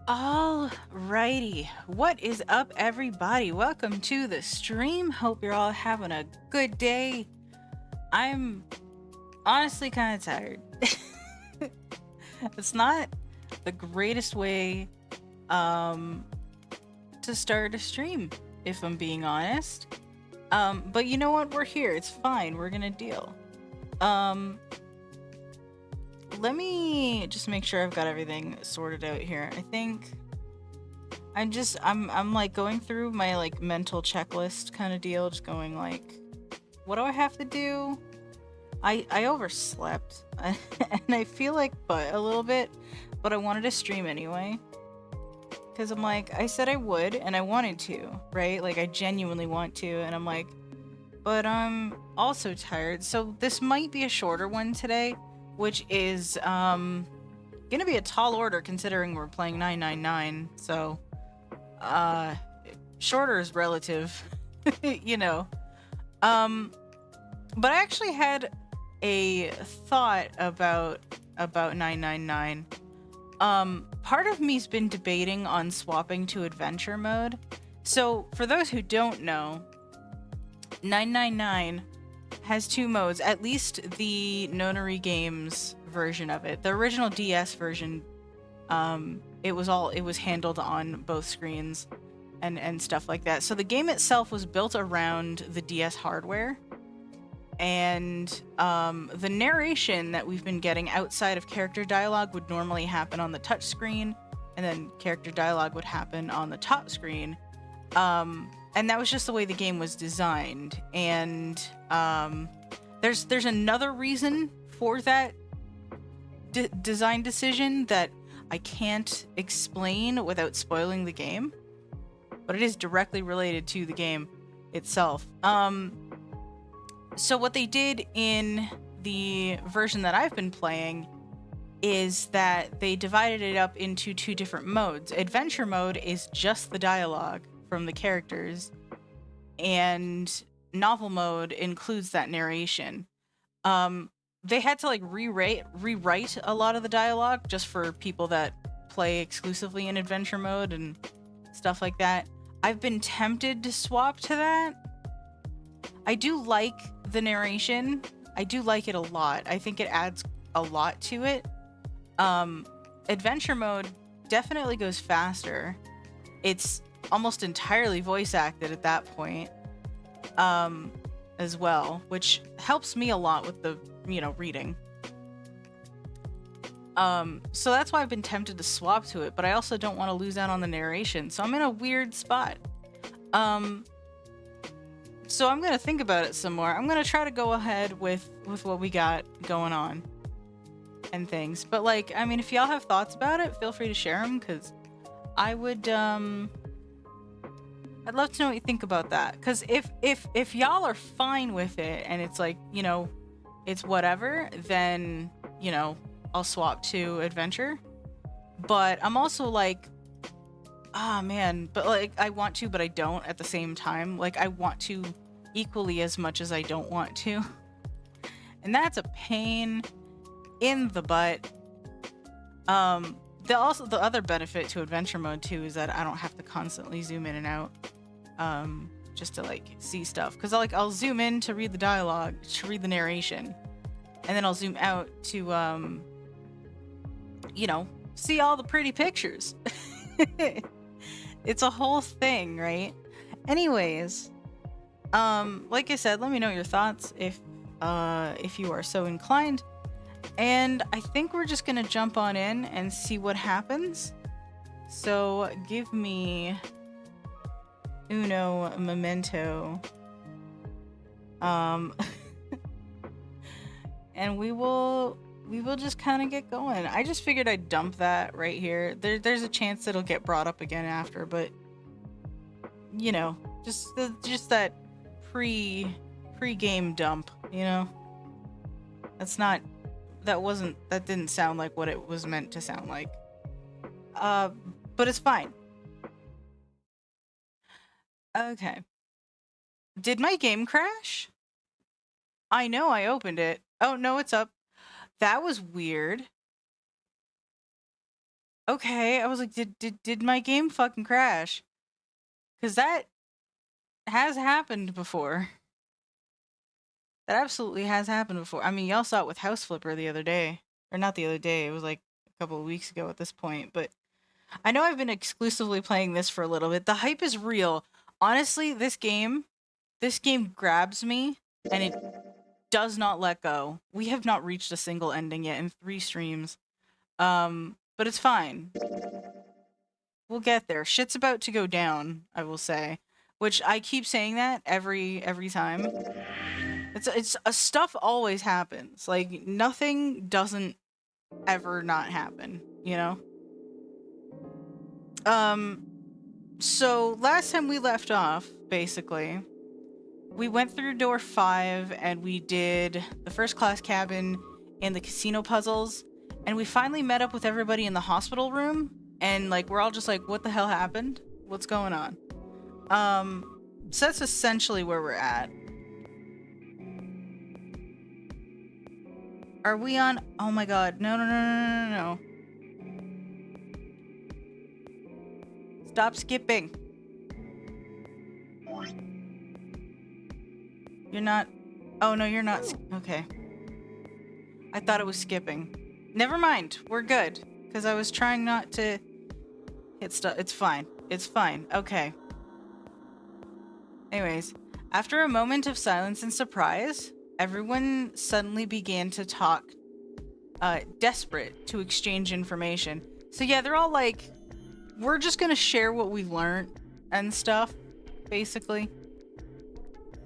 Alrighty, what is up, everybody? Welcome to the stream. Hope you're all having a good day. I'm honestly kind of tired. It's not the greatest way to start a stream, if I'm being honest. But you know what? We're here. It's fine. We're gonna deal. Let me just make sure I've got everything sorted out here. I think I'm like going through my like mental checklist kind of deal, just going like, what do I have to do? I overslept and I feel like a little bit, but I wanted to stream anyway. Cause I'm like, I said I would and I wanted to, right? Like I genuinely want to, and I'm like, but I'm also tired. So this might be a shorter one today, which is gonna be a tall order considering we're playing 999. So shorter is relative, you know. But I actually had a thought about 999. Part of me's been debating on swapping to adventure mode. So for those who don't know, 999 has two modes, at least the Nonary Games version of it. The original DS version, it was handled on both screens and stuff like that. So the game itself was built around the DS hardware, and the narration that we've been getting outside of character dialogue would normally happen on the touch screen, and then character dialogue would happen on the top screen. And that was just the way the game was designed. And there's another reason for that design decision that I can't explain without spoiling the game, but it is directly related to the game itself. So what they did in the version that I've been playing is that they divided it up into two different modes. Adventure mode is just the dialogue from the characters, and novel mode includes that narration. They had to like rewrite a lot of the dialogue just for people that play exclusively in adventure mode and stuff like that. I've been tempted to swap to that. I do like the narration. I do like it a lot. I think it adds a lot to it. Adventure mode definitely goes faster. It's almost entirely voice acted at that point, as well, which helps me a lot with the, reading. So that's why I've been tempted to swap to it, but I also don't want to lose out on the narration, so I'm in a weird spot. So I'm gonna think about it some more. I'm gonna try to go ahead with what we got going on and things. But like, I mean, if y'all have thoughts about it, feel free to share them, because I would I'd love to know what you think about that. Because if y'all are fine with it and it's like, it's whatever, then I'll swap to adventure. But I'm also like, man, but like I want to, but I don't at the same time. Like I want to equally as much as I don't want to. And that's a pain in the butt. The other benefit to adventure mode too is that I don't have to constantly zoom in and out. just to like see stuff. Cause I'll zoom in to read the dialogue, to read the narration, and then I'll zoom out to you know, see all the pretty pictures. It's a whole thing, right? Anyways, like I said, let me know your thoughts if you are so inclined. And I think we're just gonna jump on in and see what happens. So give me uno memento. And we will just kind of get going. I just figured I'd dump that right here. There's a chance it'll get brought up again after, but you know, just that pre-game dump, you know. That didn't sound like what it was meant to sound like. But it's fine. Okay. Did my game crash? I know I opened it. Oh, no, it's up. That was weird. Okay, I was like, did my game fucking crash? Because that has happened before. That absolutely has happened before. I mean, y'all saw it with House Flipper the other day. Or not the other day, it was like a couple of weeks ago at this point. But I know I've been exclusively playing this for a little bit. The hype is real. Honestly, this game grabs me, and it does not let go. We have not reached a single ending yet in 3 streams. But it's fine. We'll get there. Shit's about to go down, I will say. Which I keep saying that every time. It's stuff always happens. Like, nothing doesn't ever not happen, you know? So last time we left off, basically, we went through door 5 and we did the first class cabin and the casino puzzles, and we finally met up with everybody in the hospital room, and like we're all just like, what the hell happened? What's going on? So that's essentially where we're at. Are we on? Oh my god. No. Stop skipping. You're not. Oh no, you're not. Okay. I thought it was skipping. Never mind. We're good. Because I was trying not to hit stuff. It's fine. It's fine. Okay. Anyways, after a moment of silence and surprise, everyone suddenly began to talk, desperate to exchange information. So yeah, they're all like, we're just gonna share what we learned and stuff, basically.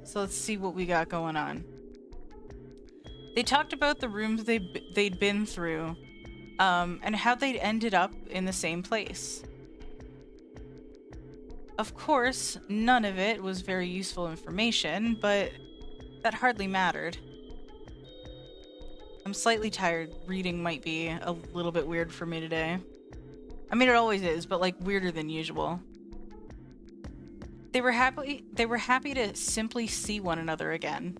So let's see what we got going on. They talked about the rooms they'd been through, and how they'd ended up in the same place. Of course, none of it was very useful information, but that hardly mattered. I'm slightly tired. Reading might be a little bit weird for me today. I mean, it always is, but like weirder than usual. They were happy to simply see one another again.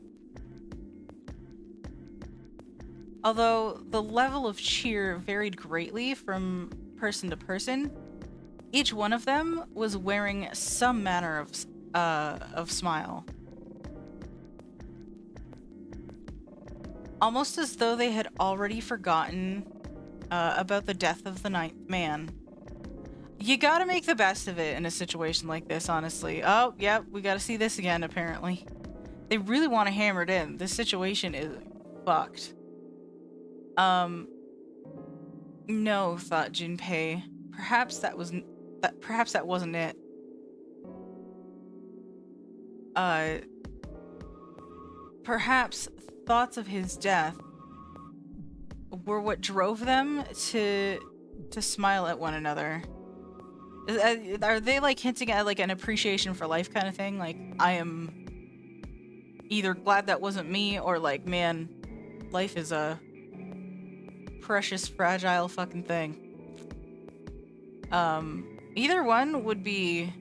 Although the level of cheer varied greatly from person to person, each one of them was wearing some manner of smile. Almost as though they had already forgotten about the death of the 9th man. You gotta make the best of it in a situation like this, honestly. Oh, yep, we gotta see this again, apparently. They really want to hammer it in. This situation is fucked. No, thought Junpei. Perhaps that wasn't it. Perhaps thoughts of his death were what drove them to smile at one another. Are they like hinting at like an appreciation for life kind of thing? Like, I am either glad that wasn't me, or like, man, life is a precious, fragile fucking thing. Either one would be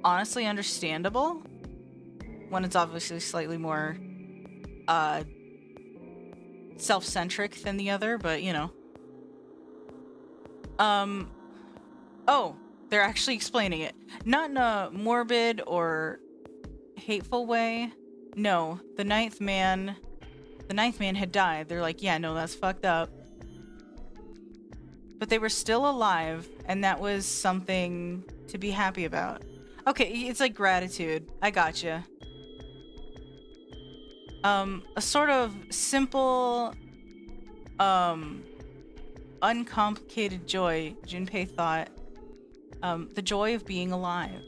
honestly understandable. One is obviously slightly more self-centric than the other, but you know. Oh, They're actually explaining it. Not in a morbid or hateful way. No, the ninth man had died. They're like, yeah, no, that's fucked up. But they were still alive, and that was something to be happy about. Okay, it's like gratitude. I gotcha. A sort of simple, uncomplicated joy, Junpei thought. The joy of being alive.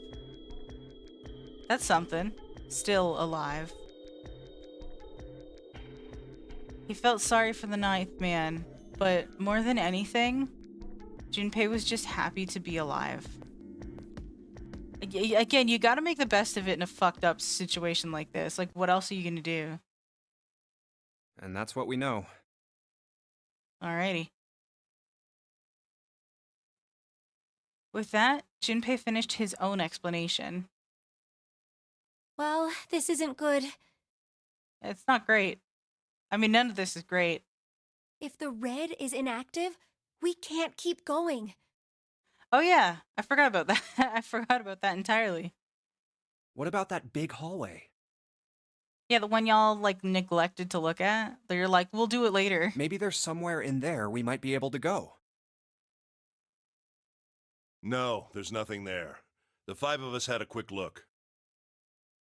That's something. Still alive. He felt sorry for the ninth man, but more than anything, Junpei was just happy to be alive. Again, you gotta make the best of it in a fucked up situation like this. Like, what else are you gonna do? And that's what we know. Alrighty. With that, Junpei finished his own explanation. Well, this isn't good. It's not great. I mean, none of this is great. If the red is inactive, we can't keep going. Oh yeah, I forgot about that. I forgot about that entirely. What about that big hallway? Yeah, the one y'all, like, neglected to look at. They're like, we'll do it later. Maybe there's somewhere in there we might be able to go. No, there's nothing there. The 5 of us had a quick look.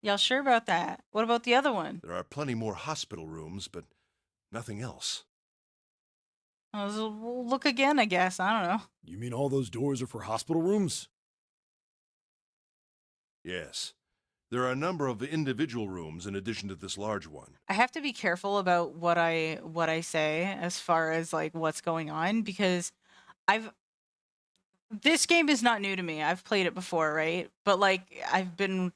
Y'all sure about that? What about the other one? There are plenty more hospital rooms, but nothing else. We'll look again, I guess. I don't know. You mean all those doors are for hospital rooms? Yes. There are a number of individual rooms in addition to this large one. I have to be careful about what I say as far as like what's going on, because I've this game is not new to me. I've played it before, right? But like I've been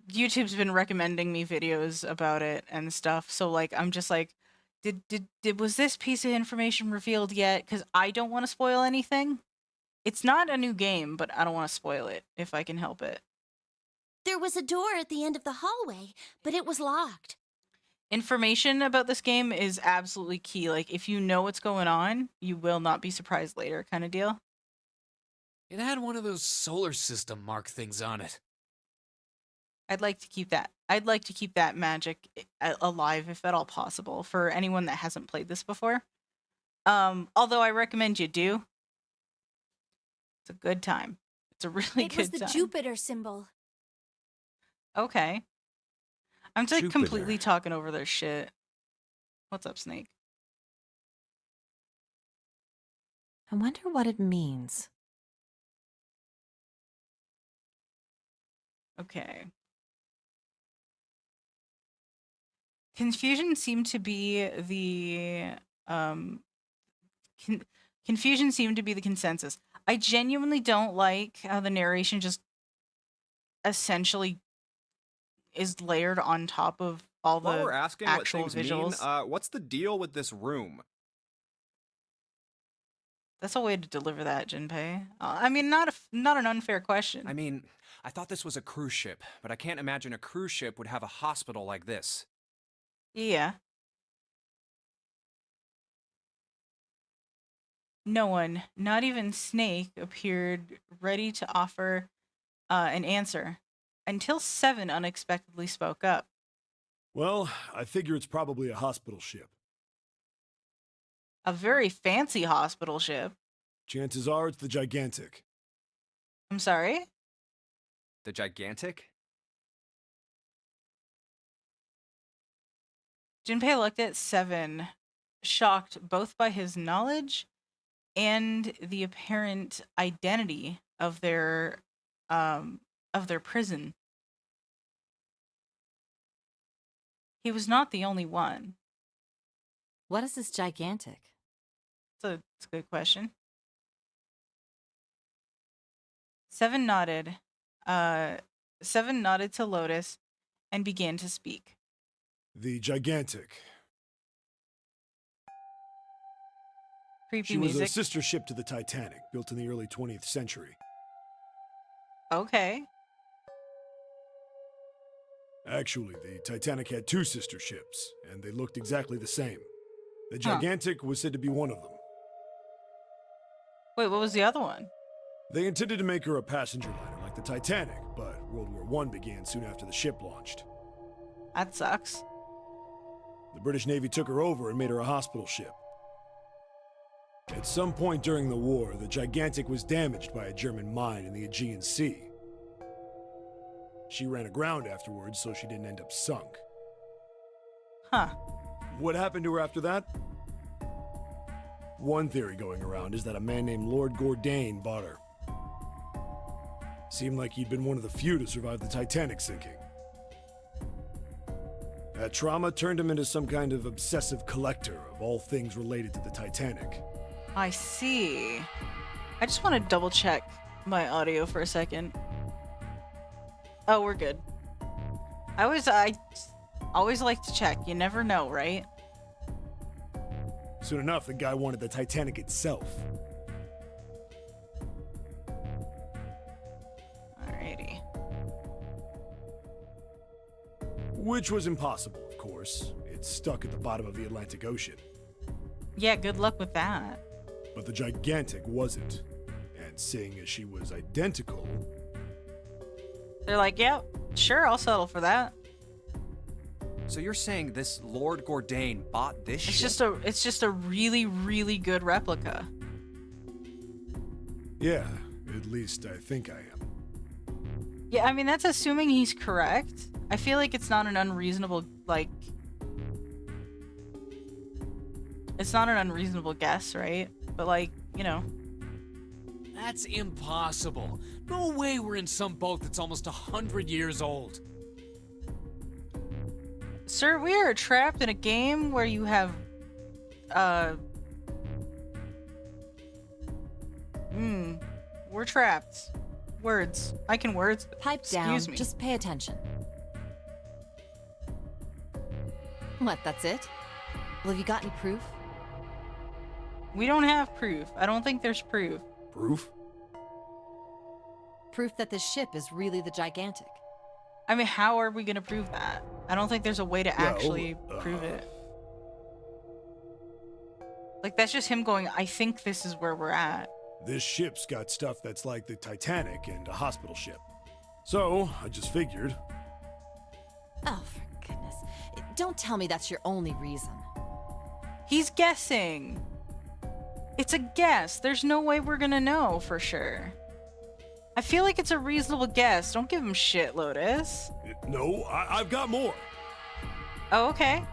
YouTube's been recommending me videos about it and stuff. So like I'm just like did was this piece of information revealed yet? Cuz I don't want to spoil anything. It's not a new game, but I don't want to spoil it if I can help it. There was a door at the end of the hallway, but it was locked. Information about this game is absolutely key. Like if you know what's going on, you will not be surprised later, kind of deal. It had one of those solar system mark things on it. I'd like to keep that. I'd like to keep that magic alive if at all possible for anyone that hasn't played this before. Although I recommend you do. It's a good time. It's a really It good was the time. Jupiter symbol. Okay. I'm just Jupiter. completely talking over their shit. What's up, Snake? I wonder what it means. Okay. Confusion seemed to be the confusion seemed to be the consensus. I genuinely don't like how the narration just essentially is layered on top of all While the we're asking what actual things visuals. mean, what's the deal with this room? That's a way to deliver that, Jinpei. I mean, not an unfair question. I mean, I thought this was a cruise ship, but I can't imagine a cruise ship would have a hospital like this. Yeah. No one, not even Snake, appeared ready to offer an answer until Seven unexpectedly spoke up. Well, I figure it's probably a hospital ship. A very fancy hospital ship. Chances are it's the Gigantic. I'm sorry? The gigantic? Junpei looked at Seven, shocked both by his knowledge and the apparent identity of their prison. He was not the only one. What is this gigantic? It's a good question. Seven nodded. Seven nodded to Lotus and began to speak. The Gigantic. Creepy She was music. a sister ship to the Titanic, built in the early 20th century. Okay. Actually, the Titanic had 2 sister ships, and they looked exactly the same. The Huh. Gigantic was said to be one of them. Wait, what was the other one? They intended to make her a passenger liner like the Titanic, but World War I began soon after the ship launched. That sucks. The British Navy took her over and made her a hospital ship. At some point during the war, the Gigantic was damaged by a German mine in the Aegean Sea. She ran aground afterwards, so she didn't end up sunk. Huh. What happened to her after that? One theory going around is that a man named Lord Gourdane bought her. Seemed like he'd been one of the few to survive the Titanic sinking. That trauma turned him into some kind of obsessive collector of all things related to the Titanic. I see. I just want to double check my audio for a second. Oh, we're good. I always like to check. You never know, right? Soon enough, the guy wanted the Titanic itself. Alrighty. Which was impossible, of course. It's stuck at the bottom of the Atlantic Ocean. Yeah, good luck with that. But the Gigantic wasn't. And seeing as she was identical, They're like, yep, sure, I'll settle for that. So you're saying this Lord Gourdane bought this ship? It's just a really, really good replica. yeah, at least I think I am. Yeah, I mean, that's assuming he's correct. I feel like it's not an unreasonable, it's not an unreasonable guess, right? But, That's impossible. No way we're in some boat that's almost 100 years old. Sir, we are trapped in a game where you have, we're trapped. Words. I can words. Pipe down. Excuse me. Just pay attention. What, that's it? Well, have you got any proof? We don't have proof. I don't think there's proof. Proof? Proof that this ship is really the Gigantic. I mean, how are we gonna prove that? I don't think there's a way to Well, actually prove it. That's just him going, I think this is where we're at. This ship's got stuff that's like the Titanic and a hospital ship. So, I just figured. Oh, for goodness. Don't tell me that's your only reason. He's guessing. It's a guess. There's no way we're gonna know for sure. I feel like it's a reasonable guess. Don't give him shit, Lotus. No, I've got more. Oh, okay.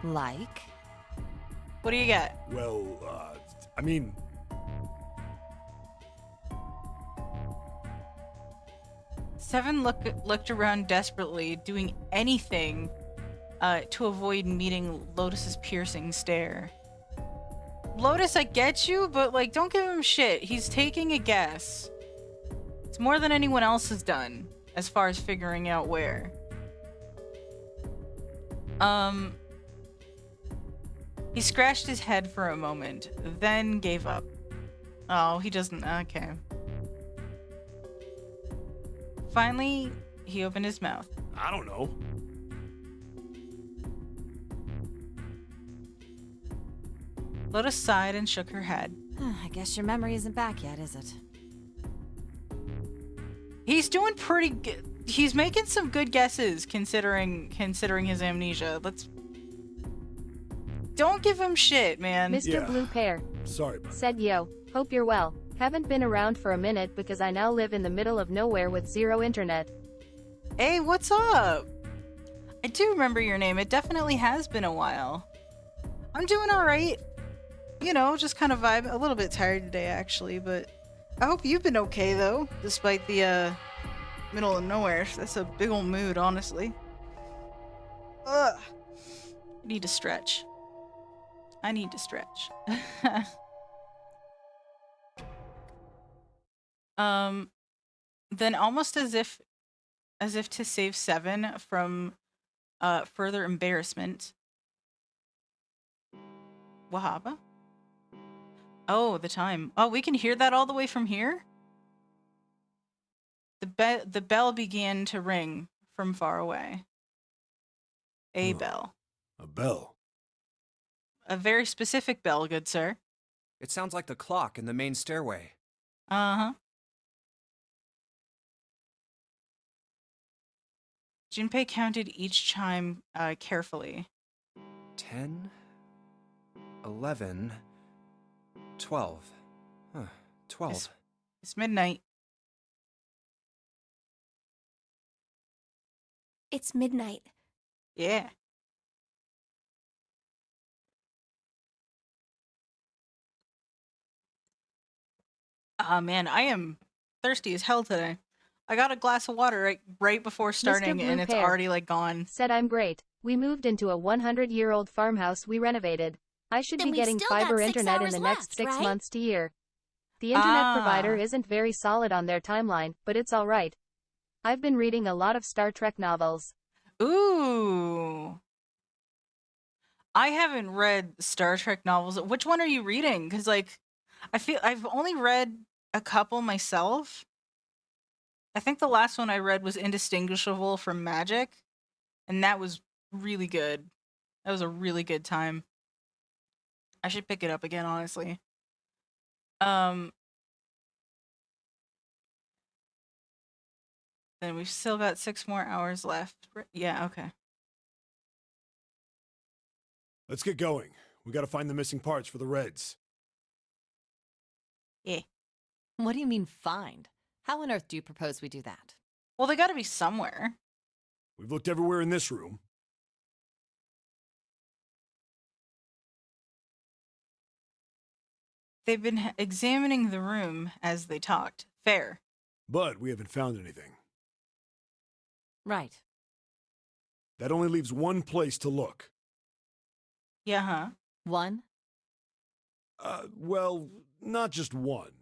Like? What do you got? Well, I mean, Seven looked around desperately, doing anything to avoid meeting Lotus's piercing stare. Lotus, I get you, but don't give him shit. He's taking a guess. It's more than anyone else has done as far as figuring out where. He scratched his head for a moment, then gave up. Oh, he doesn't. Okay. Finally, he opened his mouth. I don't know. Lotus sighed and shook her head. I guess your memory isn't back yet, is it? He's doing pretty good. He's making some good guesses considering his amnesia. Don't give him shit, man. Mr. Yeah. Blue Pear Sorry, bud. said, yo, hope you're well. Haven't been around for a minute because I now live in the middle of nowhere with zero internet. Hey, what's up? I do remember your name. It definitely has been a while. I'm doing alright. Just kind of vibe. A little bit tired today, actually, but I hope you've been okay, though, despite the, middle of nowhere. That's a big old mood, honestly. Ugh. I need to stretch. Then almost as if to save Seven from further embarrassment. Wahaba? Oh, the time. Oh, we can hear that all the way from here? The bell began to ring from far away. A bell. A bell. A very specific bell, good sir. It sounds like the clock in the main stairway. Uh-huh. Junpei counted each chime carefully. 10, 11, 12. Huh, 12. It's midnight. It's midnight. Yeah. Ah, man, I am thirsty as hell today. I got a glass of water right before starting, Blue and it's Pear already like gone. said I'm great. We moved into a 100-year-old farmhouse we renovated. I should Then be we've getting still got fiber 6 internet in hours the next left, 6 right? months to year. The internet provider Ah. isn't very solid on their timeline, but it's alright. I've been reading a lot of Star Trek novels. Ooh. I haven't read Star Trek novels. Which one are you reading? Because, like, I feel I've only read a couple myself. I think the last one I read was Indistinguishable from Magic, and that was really good. That was a really good time. I should pick it up again, honestly. Um, then we've still got 6 more hours left. Yeah, okay. Let's get going. We gotta find the missing parts for the Reds. Yeah. What do you mean, find? How on earth do you propose we do that? Well, they got to be somewhere. We've looked everywhere in this room. They've been examining the room as they talked. Fair. But we haven't found anything. Right. That only leaves one place to look. Yeah, huh? One? Well, not just one.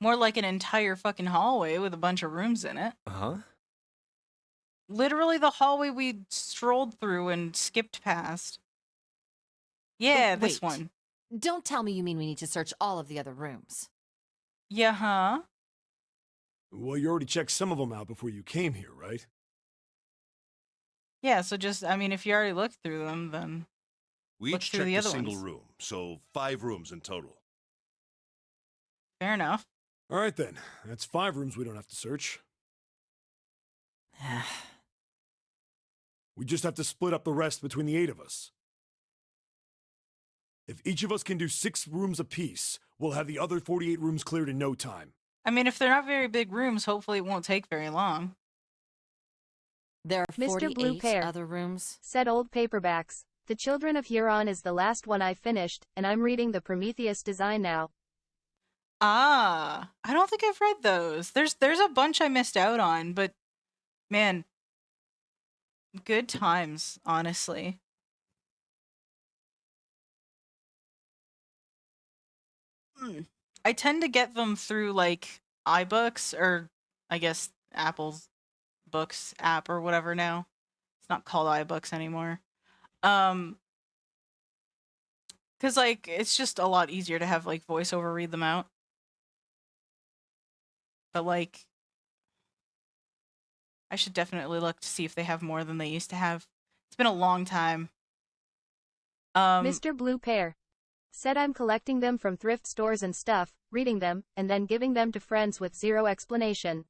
More like an entire fucking hallway with a bunch of rooms in it. Huh? Literally the hallway we strolled through and skipped past. Yeah, this Wait. one. Don't tell me you mean we need to search all of the other rooms. Yeah, huh? Well, you already checked some of them out before you came here, right? Yeah, so just, I mean, if you already looked through them, then We Look each through checked the a other single ones. room, so 5 rooms in total. fair enough. All right then. That's 5 rooms we don't have to search. We just have to split up the rest between the 8 of us. If each of us can do 6 rooms apiece, we'll have the other 48 rooms cleared in no time. I mean, if they're not very big rooms, hopefully it won't take very long. There are Mr. Blue 48 Pear other rooms. said old paperbacks. The Children of Huron is the last one I finished, and I'm reading the Prometheus design now. Ah, I don't think I've read those. There's a bunch I missed out on, but man, good times, honestly. I tend to get them through like iBooks or I guess Apple's Books app or whatever now. It's not called iBooks anymore. Cuz like it's just a lot easier to have like voiceover read them out. But like I should definitely look to see if they have more than they used to have. It's been a long time. Mr. Blue Pear said I'm collecting them from thrift stores and stuff, reading them, and then giving them to friends with zero explanation.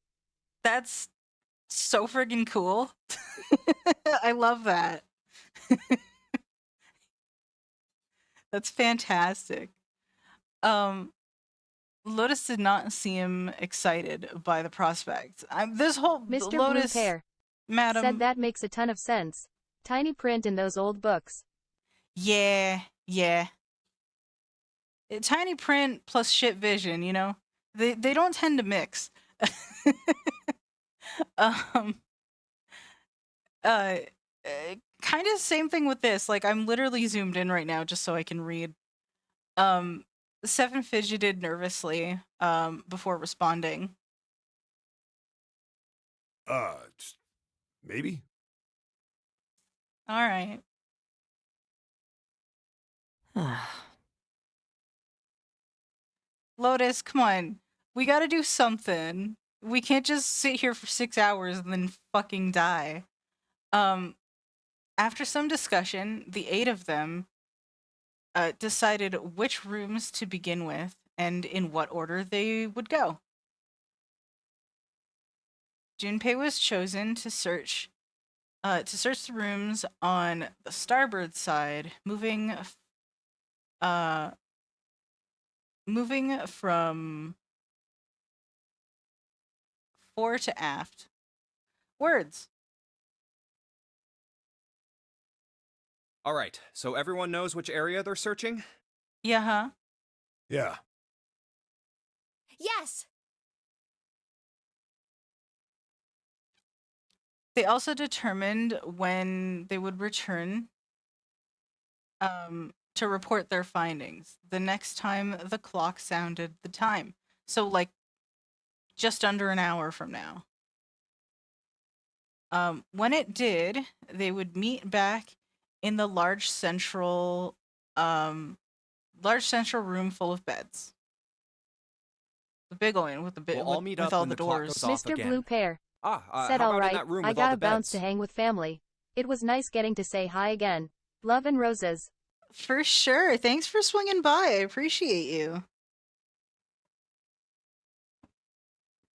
That's so friggin' cool. I love that. That's fantastic. Lotus did not seem excited by the prospect. This whole Mr. Lotus, Blue Pear madam. said that makes a ton of sense. Tiny print in those old books. Yeah. Tiny print plus shit vision, you know? They don't tend to mix. um kind of same thing with this. Like I'm literally zoomed in right now just so I can read. Seven fidgeted nervously before responding. Maybe? All right. Lotus, come on. We got to do something. We can't just sit here for 6 hours and then fucking die. After some discussion, the 8 of them decided which rooms to begin with and in what order they would go. Junpei was chosen to search the rooms on the starboard side, moving from fore to aft. Words. All right, so everyone knows which area they're searching? Yeah, huh? Yeah. Yes! They also determined when they would return to report their findings. The next time the clock sounded the time. So, like, just under an hour from now. When it did, they would meet back in the large central room full of beds. The big one with the We'll all meet with up all when the the clock doors. goes off Mr. again. Blue Pear. Said How about in alright, that room I with all gotta the bounce beds? to hang with family. It was nice getting to say hi again. Love and roses. For sure. Thanks for swinging by. I appreciate you.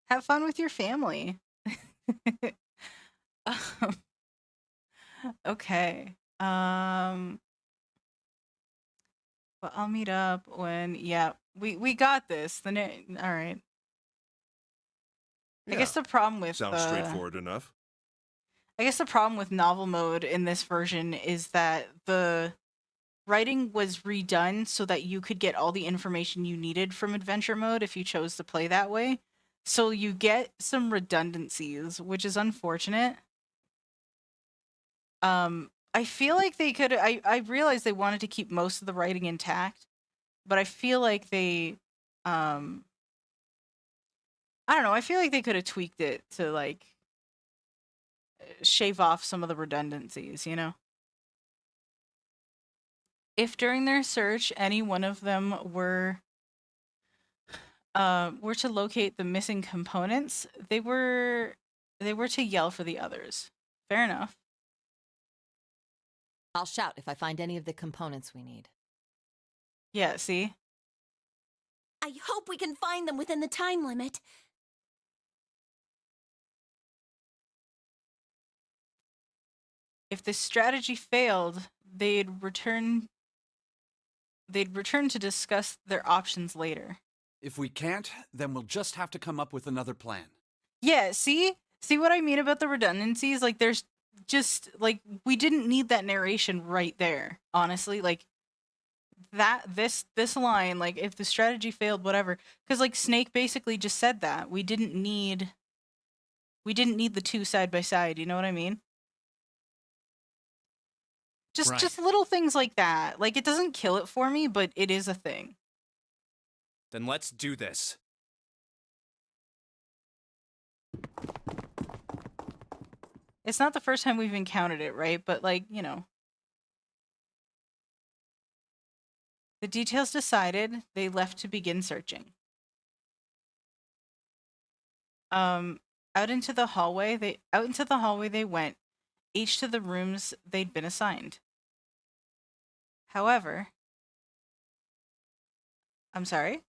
Have fun with your family. Um, okay. Well, I'll meet up when. Yeah, we got this. All right. I Yeah, guess the problem with sounds straightforward enough. I guess the problem with novel mode in this version is that the writing was redone so that you could get all the information you needed from adventure mode if you chose to play that way. So you get some redundancies, which is unfortunate. I feel like they could I realized they wanted to keep most of the writing intact, but I feel like they I don't know, I feel like they could have tweaked it to like shave off some of the redundancies, you know? If during their search any one of them were to locate the missing components, they were to yell for the others. Fair enough. I'll shout if I find any of the components we need. Yeah, see? I hope we can find them within the time limit. If this strategy failed, they'd return to discuss their options later. If we can't, then we'll just have to come up with another plan. Yeah, see? See what I mean about the redundancies? Like there's just like we didn't need that narration right there, honestly. Like that this line, like if the strategy failed, whatever. Because like Snake basically just said that. We didn't need the two side by side, you know what I mean? Just little things like that. Like it doesn't kill it for me, but it is a thing. Then let's do this. It's not the first time we've encountered it, right? But like, you know. The details decided, they left to begin searching. Out into the hallway they went, each to the rooms they'd been assigned. However, I'm sorry?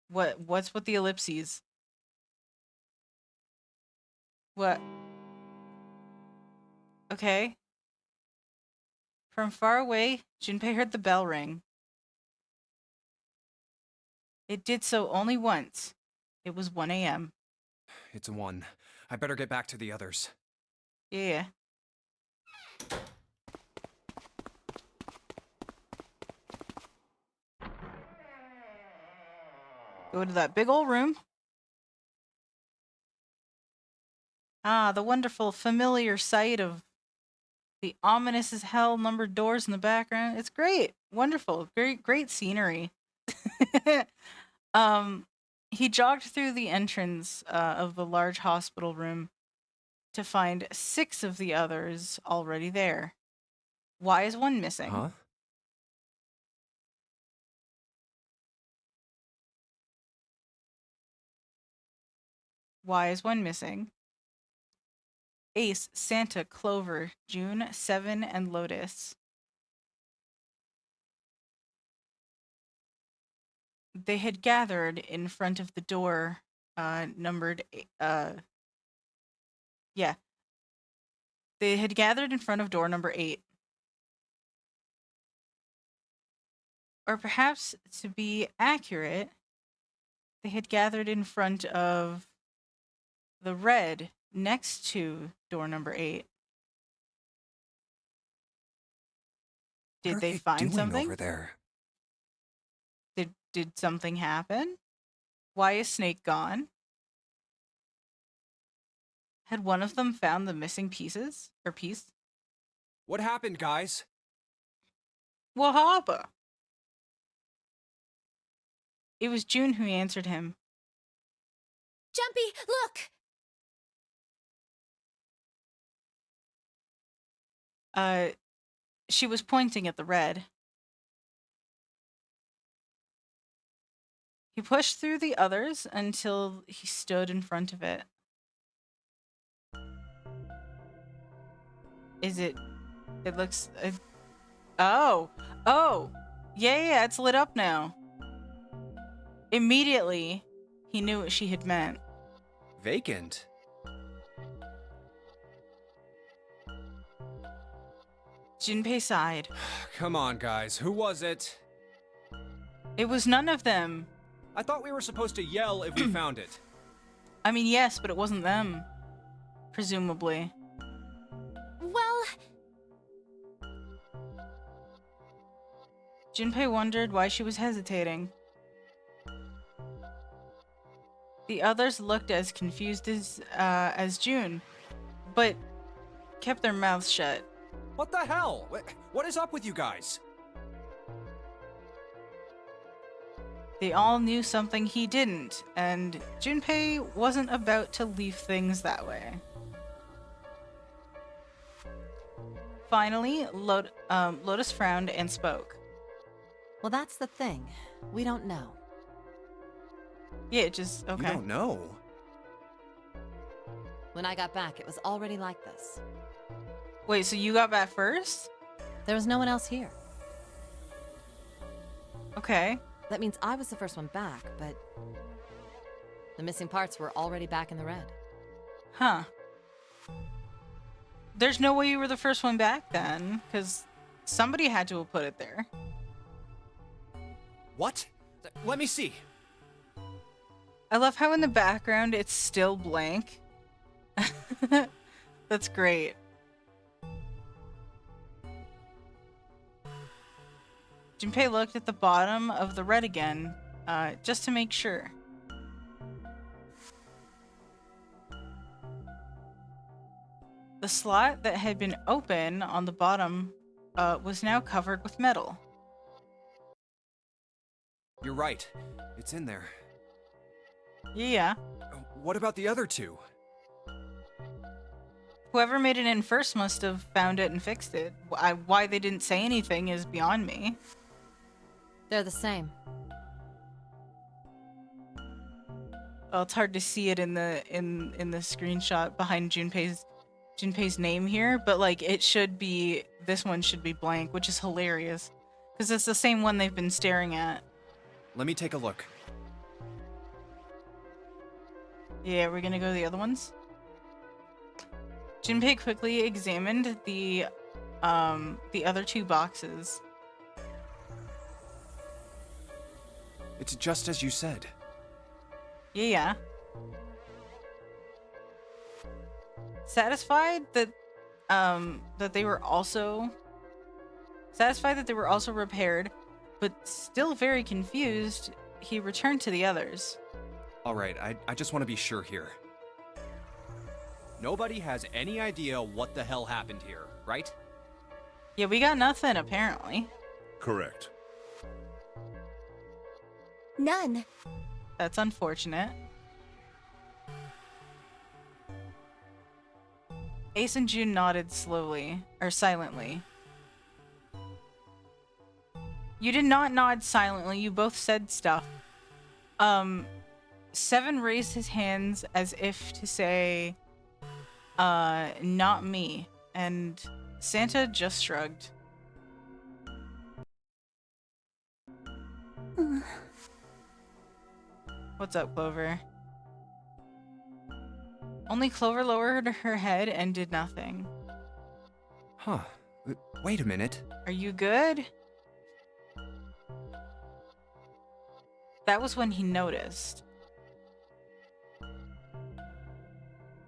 What's with the ellipses? What? Okay. From far away, Junpei heard the bell ring. It did so only once. It was 1 a.m. It's 1. I better get back to the others. Yeah. Go to that big old room. Ah, the wonderful, familiar sight of the ominous as hell numbered doors in the background. It's great. Wonderful. Great scenery. He jogged through the entrance of the large hospital room to find 6 of the others already there. Why is one missing? Huh? Why is one missing? Ace, Santa, Clover, June, Seven, and Lotus. They had gathered in front of the door numbered yeah. They had gathered in front of door number 8. Or perhaps, to be accurate, they had gathered in front of the red next to door number 8. What Did are they they find doing something? over there? Did something happen? Why is Snake gone? Had one of them found the missing pieces? Or piece? What happened, guys? Wahaba! It was June who answered him. Jumpy, look! She was pointing at the red. He pushed through the others until he stood in front of it. Is it... It looks... oh! Oh! Yeah, it's lit up now. Immediately, he knew what she had meant. Vacant? Junpei sighed. Come on, guys. Who was it? It was none of them. I thought we were supposed to yell if we found it. I mean, yes, but it wasn't them. Presumably. Well, Junpei wondered why she was hesitating. The others looked as confused as June, but kept their mouths shut. What the hell? What is up with you guys? They all knew something he didn't, and Junpei wasn't about to leave things that way. Finally, Lotus frowned and spoke. Well, that's the thing. We don't know. Yeah, just okay. You don't know. When I got back, it was already like this. Wait, so you got back first? There was no one else here. Okay. That means I was the first one back, but the missing parts were already back in the red. Huh. There's no way you were the first one back then, because somebody had to have put it there. What? Let me see. I love how in the background it's still blank. That's great. Junpei looked at the bottom of the red again, just to make sure. The slot that had been open on the bottom was now covered with metal. You're right. It's in there. Yeah. What about the other two? Whoever made it in first must have found it and fixed it. Why they didn't say anything is beyond me. They're the same. Well, it's hard to see it in the screenshot behind Junpei's name here, but like it should be, this one should be blank, which is hilarious because it's the same one they've been staring at. Let me take a look. Yeah, we're gonna go to the other ones. Junpei quickly examined the other two boxes. It's just as you said. Yeah. Satisfied that they were also repaired, but still very confused, he returned to the others. All right, I just want to be sure here. Nobody has any idea what the hell happened here, right? Yeah, we got nothing, apparently. Correct. none. That's unfortunate. Ace and June nodded slowly, or silently. You did not nod silently, you both said stuff. Seven raised his hands as if to say, not me, and Santa just shrugged. What's up, Clover? Only Clover lowered her head and did nothing. Huh. Wait a minute. Are you good? That was when he noticed.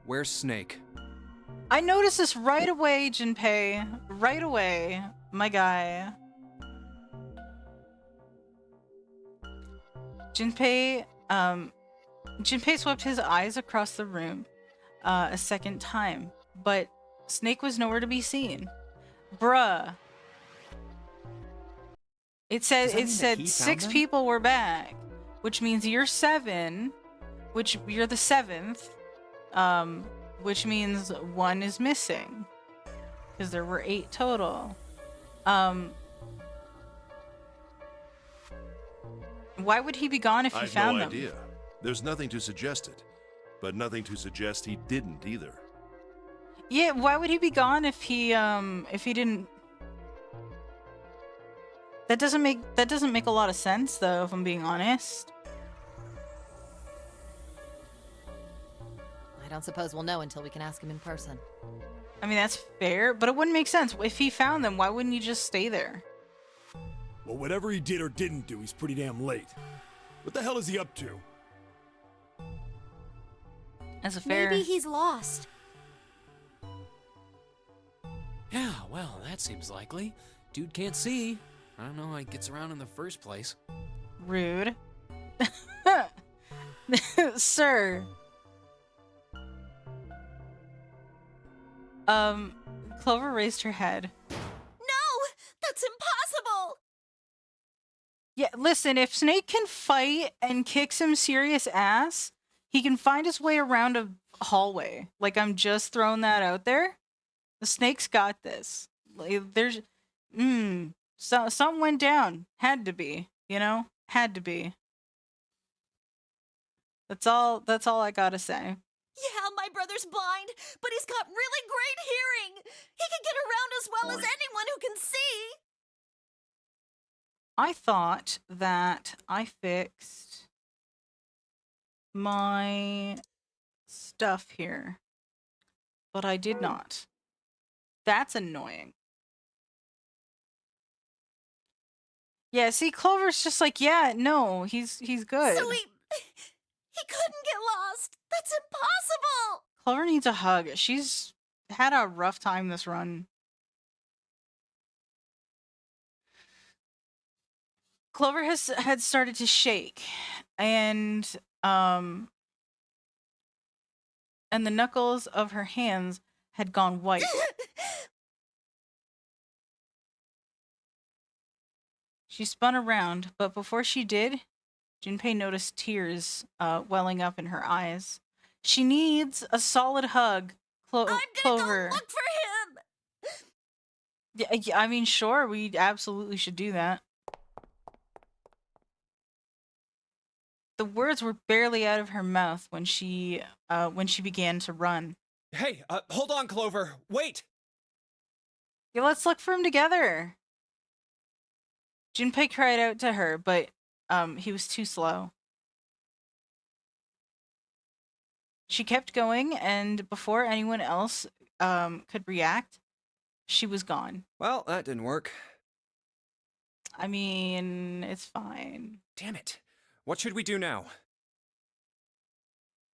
Where's Snake? I noticed this right away, Junpei. Right away, my guy. Junpei swept his eyes across the room a second time, but Snake was nowhere to be seen. Bruh. It Does that mean that said he found 6 them? people were back, which means you're 7, which you're the 7th, which means 1 is missing, because there were 8 total. Why would he be gone if he I've found no them? idea. There's nothing to suggest it, but nothing to suggest he didn't either. Yeah, why would he be gone if he didn't? That doesn't make a lot of sense though, if I'm being honest. I don't suppose we'll know until we can ask him in person. I mean, that's fair, but it wouldn't make sense. If he found them, why wouldn't he just stay there? Well, whatever he did or didn't do, he's pretty damn late. What the hell is he up to? That's a fair. Maybe he's lost. Yeah, well, that seems likely. Dude can't see. I don't know how he gets around in the first place. Rude. Sir. Clover raised her head. No! That's impossible! Yeah, listen, if Snake can fight and kick some serious ass, he can find his way around a hallway. Like, I'm just throwing that out there. The Snake's got this. Like, there's something went down. Had to be, you know? Had to be. That's all I gotta say. Yeah, my brother's blind, but he's got really great hearing. He can get around as well as anyone who can see. I thought that I fixed my stuff here, but I did not. That's annoying. Yeah, see, Clover's just like, yeah, no, he's good. So he couldn't get lost. That's impossible. Clover needs a hug. She's had a rough time this run. Clover had started to shake, and the knuckles of her hands had gone white. She spun around, but before she did, Junpei noticed tears welling up in her eyes. She needs a solid hug, I'm gonna Clover. go look for him. Yeah, I mean, sure, we absolutely should do that. The words were barely out of her mouth when she began to run. Hey, hold on, Clover. Wait! Yeah, let's look for him together. Junpei cried out to her, but he was too slow. She kept going, and before anyone else could react, she was gone. Well, that didn't work. I mean, it's fine. Damn it. What should we do now?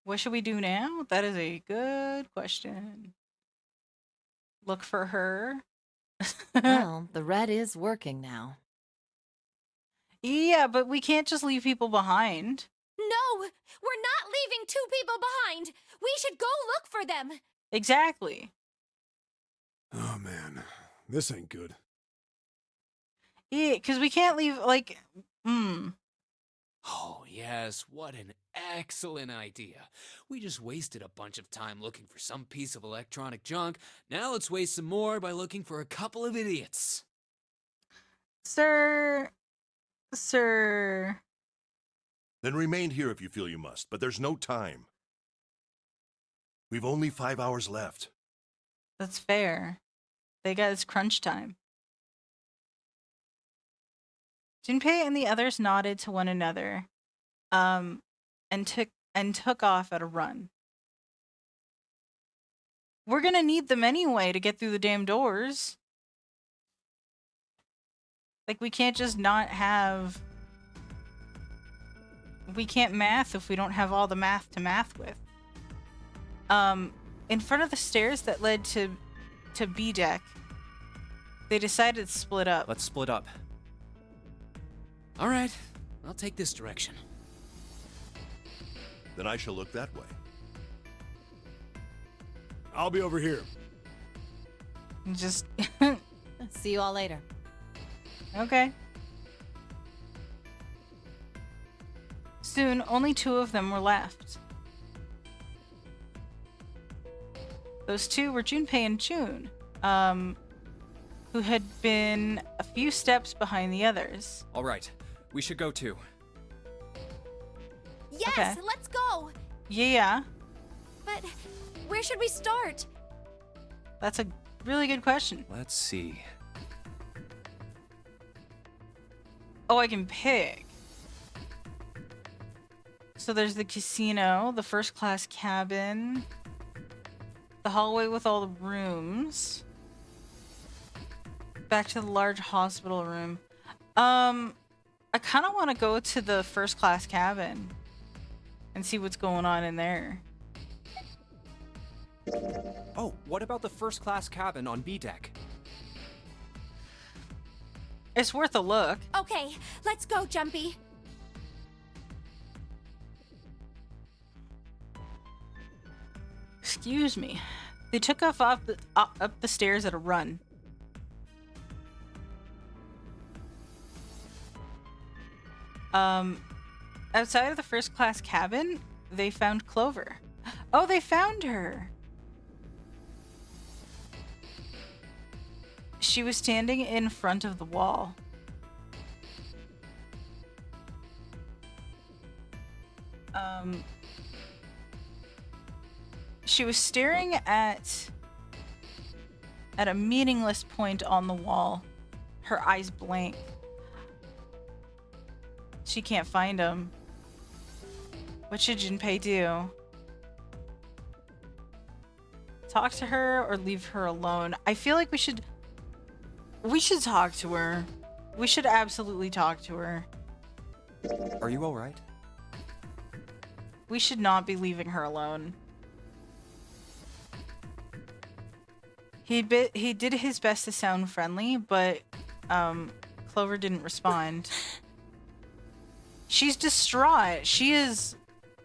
What should we do now? That is a good question. Look for her. Well, the red is working now. Yeah, but we can't just leave people behind. No, we're not leaving 2 people behind. We should go look for them. Exactly. Oh man, this ain't good. Yeah, because we can't leave, like, Oh, yes, what an excellent idea. We just wasted a bunch of time looking for some piece of electronic junk. Now let's waste some more by looking for a couple of idiots. Sir. Then remain here if you feel you must, but there's no time. We've only 5 hours left. That's fair. They got it's crunch time. Junpei and the others nodded to one another, and took off at a run. We're gonna need them anyway to get through the damn doors. Like, we can't just not have... We can't math if we don't have all the math to math with. In front of the stairs that led to B deck, they decided to split up. Let's split up. All right, I'll take this direction. Then I shall look that way. I'll be over here. Just... See you all later. Okay. Soon, only 2 of them were left. Those 2 were Junpei and June, who had been a few steps behind the others. All right, we should go too. Yes, Okay. let's go. Yeah, But where should we start? that's a really good question. Let's see. Oh, I can pick. So there's the casino, the first-class cabin, the hallway with all the rooms, back to the large hospital room. I kind of want to go to the first-class cabin and see what's going on in there. Oh, what about the first-class cabin on B deck? It's worth a look. Okay, let's go, Jumpy. Excuse me. They took off up the stairs at a run. Outside of the first class cabin, they found Clover. Oh, they found her. She was standing in front of the wall. She was staring at a meaningless point on the wall, her eyes blank. She can't find him. What should Junpei do? Talk to her or leave her alone? I feel like we should talk to her. We should absolutely talk to her. Are you all right? We should not be leaving her alone. He did his best to sound friendly, but Clover didn't respond. She's distraught. She is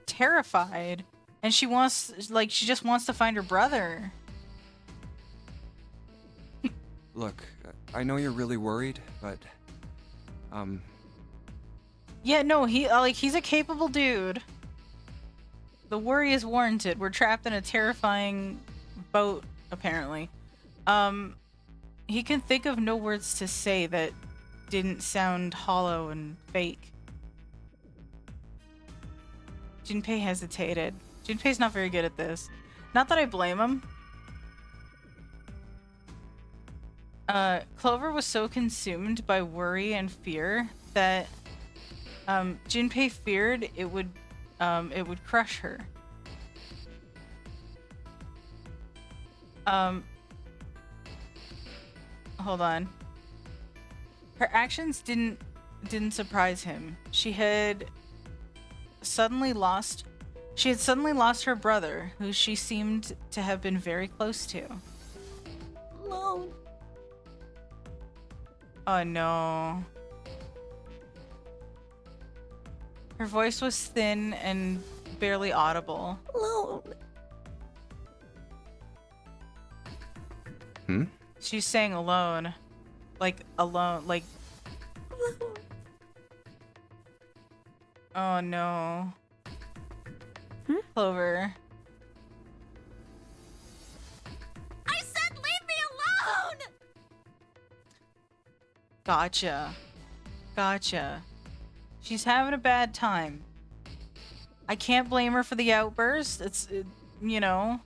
terrified, and she just wants to find her brother. Look, I know you're really worried, but Yeah, no, he's a capable dude. The worry is warranted. We're trapped in a terrifying boat, apparently. He can think of no words to say that didn't sound hollow and fake. Junpei hesitated. Junpei's not very good at this. Not that I blame him. Clover was so consumed by worry and fear that Junpei feared it would crush her. Hold on. Her actions didn't surprise him. She had suddenly lost her brother, who she seemed to have been very close to. Alone. Oh no. Her voice was thin and barely audible. Alone. Hmm? She's saying alone. Like, alone. Like, oh no. Clover. I said leave me alone! Gotcha. She's having a bad time. I can't blame her for the outburst. You know.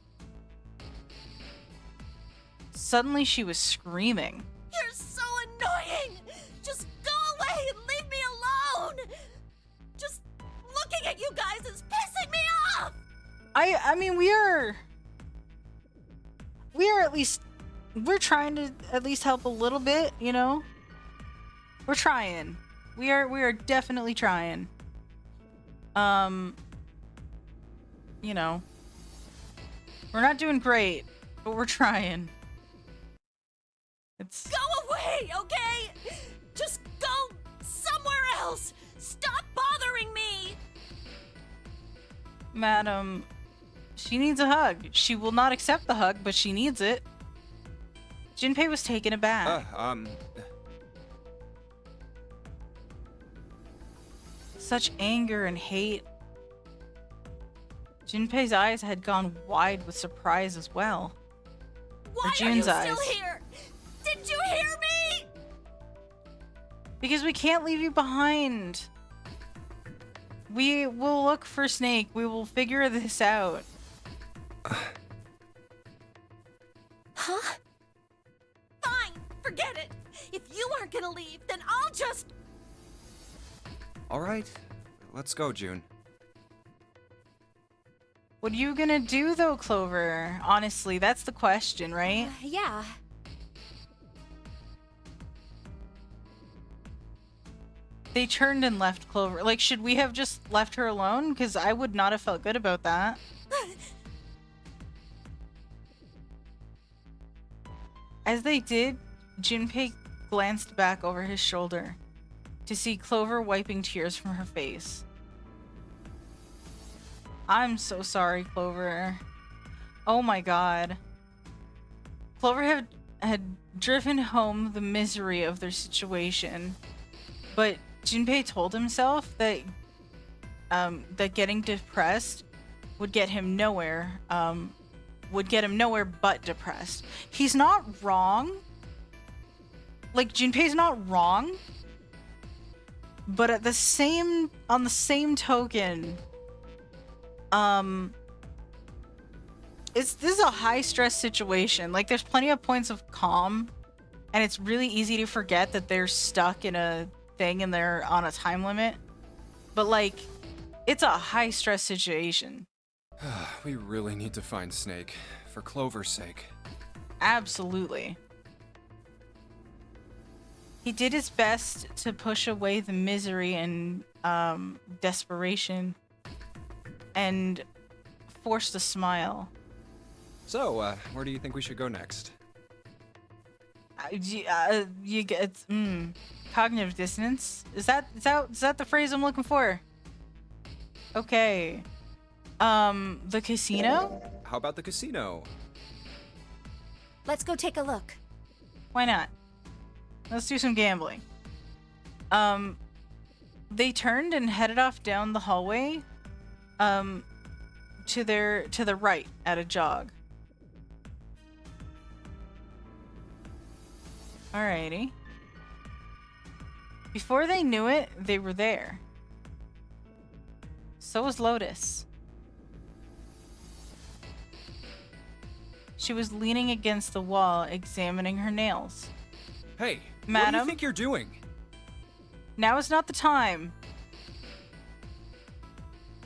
Suddenly she was screaming. You're so annoying! Just go away and leave me alone! Just looking at you guys is pissing me off! I mean, we are... we're trying to at least help a little bit, you know? We're trying. We are definitely trying. You know, we're not doing great, but we're trying. It's Go away, okay? Just go somewhere else. Stop bothering me. Madam, she needs a hug. She will not accept the hug, but she needs it. Jinpei was taken aback. Such anger and hate. Jinpei's eyes had gone wide with surprise as well. Why are you still here? Did you hear me? Because we can't leave you behind. We will look for Snake. We will figure this out. Huh? Fine, forget it. If you aren't gonna leave, then I'll just... All right, let's go, June. What are you gonna do though, Clover? Honestly, that's the question, right? Yeah. They turned and left Clover. Like, should we have just left her alone? Because I would not have felt good about that. As they did, Jinpei glanced back over his shoulder to see Clover wiping tears from her face. I'm so sorry, Clover. Oh my god. Clover had driven home the misery of their situation, but Jinpei told himself that that getting depressed would get him nowhere. Would get him nowhere but depressed. He's not wrong. Like, Junpei's not wrong. But on the same token, this is a high stress situation. Like, there's plenty of points of calm, and it's really easy to forget that they're stuck in a thing and they're on a time limit. But like, it's a high stress situation. We really need to find Snake, for Clover's sake. Absolutely. He did his best to push away the misery and desperation and forced a smile. So, where do you think we should go next? You get cognitive dissonance. Is that the phrase I'm looking for? Okay. The casino? How about the casino? Let's go take a look. Why not? Let's do some gambling. They turned and headed off down the hallway, to the right at a jog. Alrighty. Before they knew it, they were there. So was Lotus. She was leaning against the wall, examining her nails. Hey, Madam? what do you think you're doing? Now is not the time.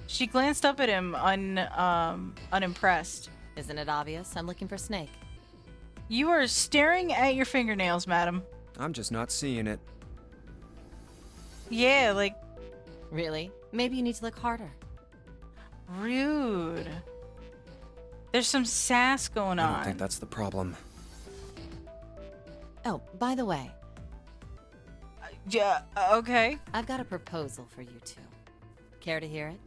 She glanced up at him, unimpressed. Isn't it obvious? I'm looking for Snake. You are staring at your fingernails, madam. I'm just not seeing it. Yeah, like, Really? Maybe you need to look harder. rude. There's some sass going I on. don't think that's the problem. Oh, by the way, Yeah, okay. I've got a proposal for you two. Care to hear it?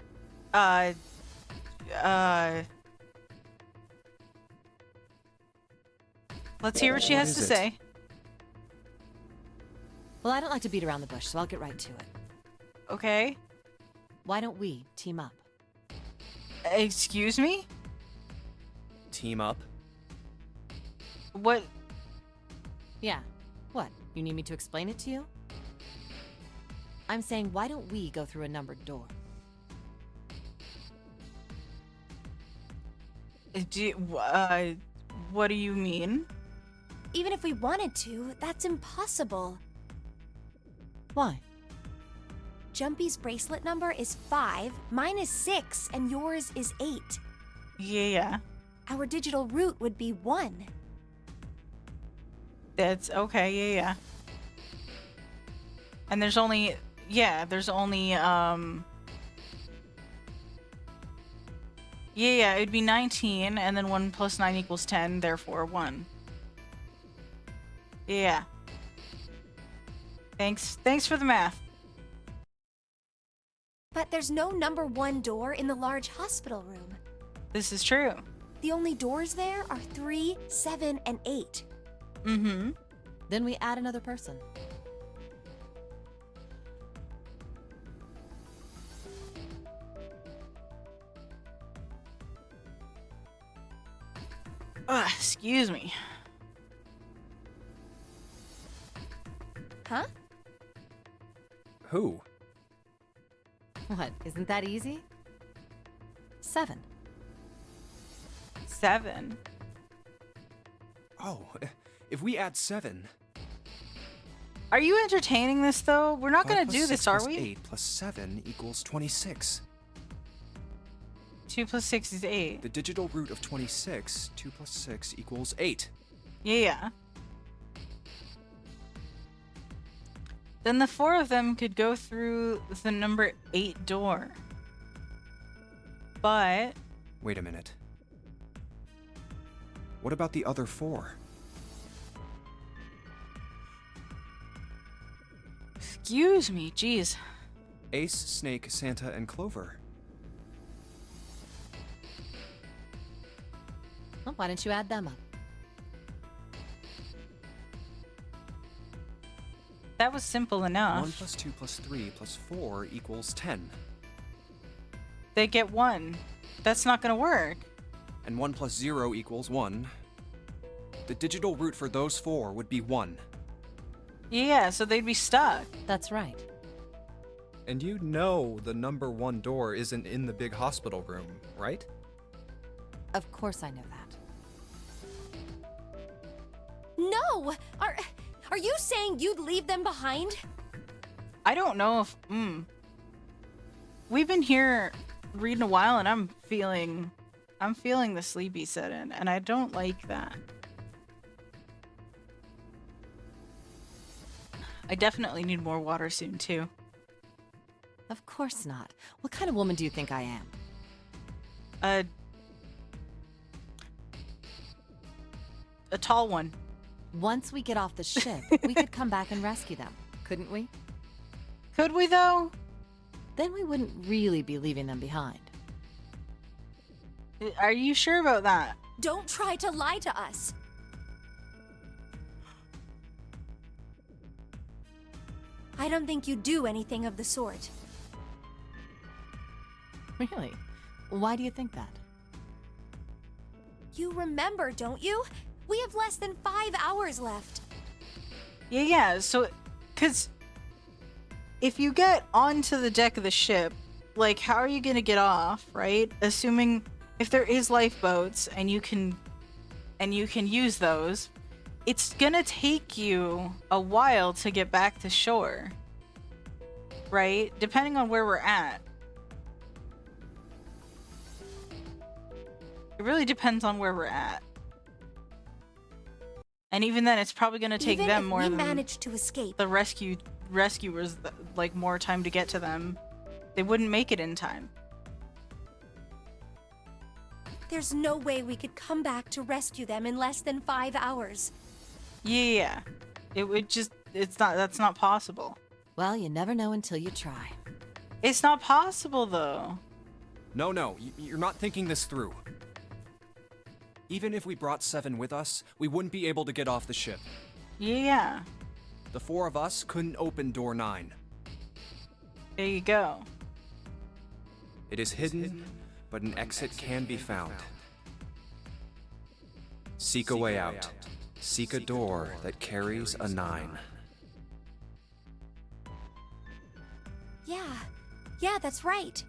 Let's hear what she has is to it? say. Well, I don't like to beat around the bush, so I'll get right to it. Okay. Why don't we team up? Excuse me? Team up? What? Yeah. What? You need me to explain it to you? I'm saying, why don't we go through a numbered door? What do you mean? Even if we wanted to, that's impossible. Why? Jumpy's bracelet number is 5, mine is 6, and yours is 8. Yeah. our digital root would be 1. That's okay. Yeah. And there's only yeah, it'd be 19, and then 1 plus 9 equals 10, therefore 1. Yeah. Thanks for the math. But there's no number 1 door in the large hospital room. This is true. The only doors there are 3, 7, and 8. Mm-hmm. Then we add another person. Excuse me. Huh? Who? What, isn't that easy? 7. 7. Oh, if we add 7... Are you entertaining this, though? We're not 5 gonna plus do 6 this, are plus we? 8 plus 7 equals 26. 2 plus 6 is 8. The digital root of 26, 2 plus 6 equals 8. Yeah. Then the 4 of them could go through the number 8 door. But... Wait a minute. What about the other 4? Excuse me, jeez. Ace, Snake, Santa, and Clover. Well, why don't you add them up? That was simple enough. 1 plus 2 plus 3 plus 4 equals 10. They get 1. That's not gonna work. And 1 plus 0 equals 1. The digital root for those 4 would be 1. Yeah, so they'd be stuck. That's right. And you know the number 1 door isn't in the big hospital room, right? Of course I know that. No! Are you saying you'd leave them behind? I don't know if... We've been here reading a while, and I'm feeling the sleepy set in, and I don't like that. I definitely need more water soon, too. Of course not. What kind of woman do you think I am? A tall one. Once we get off the ship, we could come back and rescue them, couldn't we? Could we, though? Then we wouldn't really be leaving them behind. Are you sure about that? Don't try to lie to us. I don't think you'd do anything of the sort. Really? Why do you think that? You remember, don't you? We have less than 5 hours left. Yeah, so... Because... If you get onto the deck of the ship, like, how are you gonna get off, right? Assuming... If there is lifeboats, and you can use those, it's gonna take you a while to get back to shore. Right? Depending on where we're at. It really depends on where we're at. And even then, it's probably gonna take Even them if more we than managed to escape. the rescuers, like, more time to get to them. They wouldn't make it in time. There's no way we could come back to rescue them in less than 5 hours. Yeah. It would just... That's not possible. Well, you never know until you try. It's not possible, though. No, you're not thinking this through. Even if we brought 7 with us, we wouldn't be able to get off the ship. Yeah. The 4 of us couldn't open door 9. There you go. It is hidden, but an exit can be found. Seek a way out. Seek a door that carries a 9. Yeah, that's right.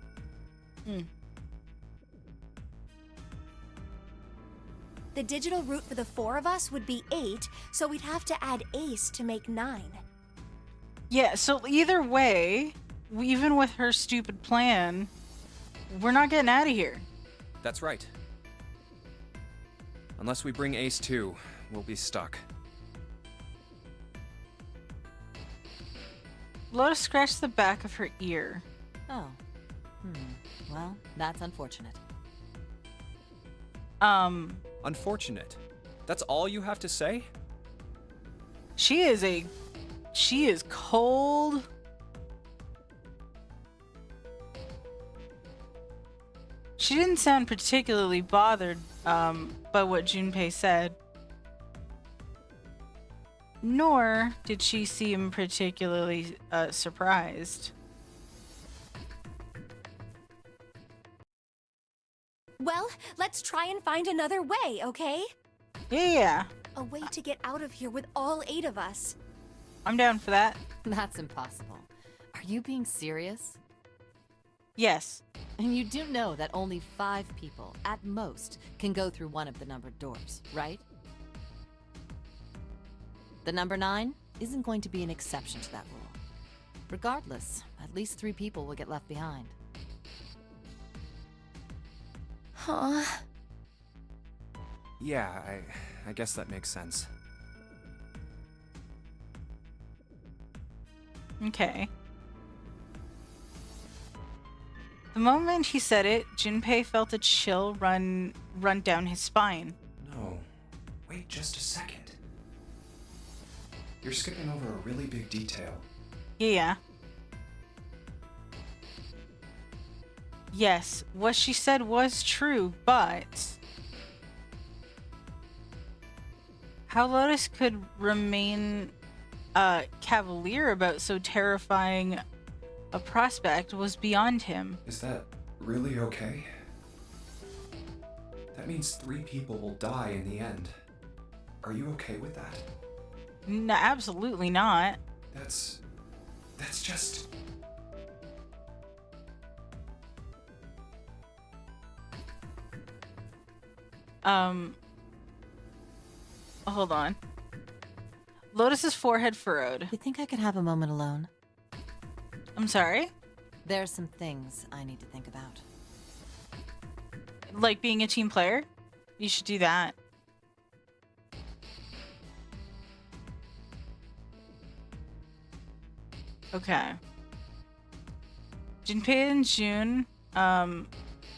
The digital root for the 4 of us would be 8, so we'd have to add Ace to make 9. Yeah, so either way, even with her stupid plan, we're not getting out of here. That's right. Unless we bring Ace too, we'll be stuck. Lotus scratched the back of her ear. Oh. Well, that's unfortunate. Unfortunate. That's all you have to say? She is cold. She didn't sound particularly bothered by what Junpei said. Nor did she seem particularly surprised. Well, let's try and find another way, okay? Yeah, A way to get out of here with all 8 of us. I'm down for that. That's impossible. Are you being serious? Yes. And you do know that only 5 people, at most, can go through one of the numbered doors, right? The number 9 isn't going to be an exception to that rule. Regardless, at least 3 people will get left behind. Huh? Yeah, I guess that makes sense. Okay. The moment he said it, Junpei felt a chill run down his spine. No. Wait just a second. You're skipping over a really big detail. Yeah. Yes, what she said was true, but how Lotus could remain cavalier about so terrifying a prospect was beyond him. Is that really okay? That means 3 people will die in the end. Are you okay with that? No, absolutely not. That's just... Hold on. Lotus's forehead furrowed. You think I could have a moment alone? I'm sorry? There's some things I need to think about. Like being a team player? You should do that. Okay. Junpei and June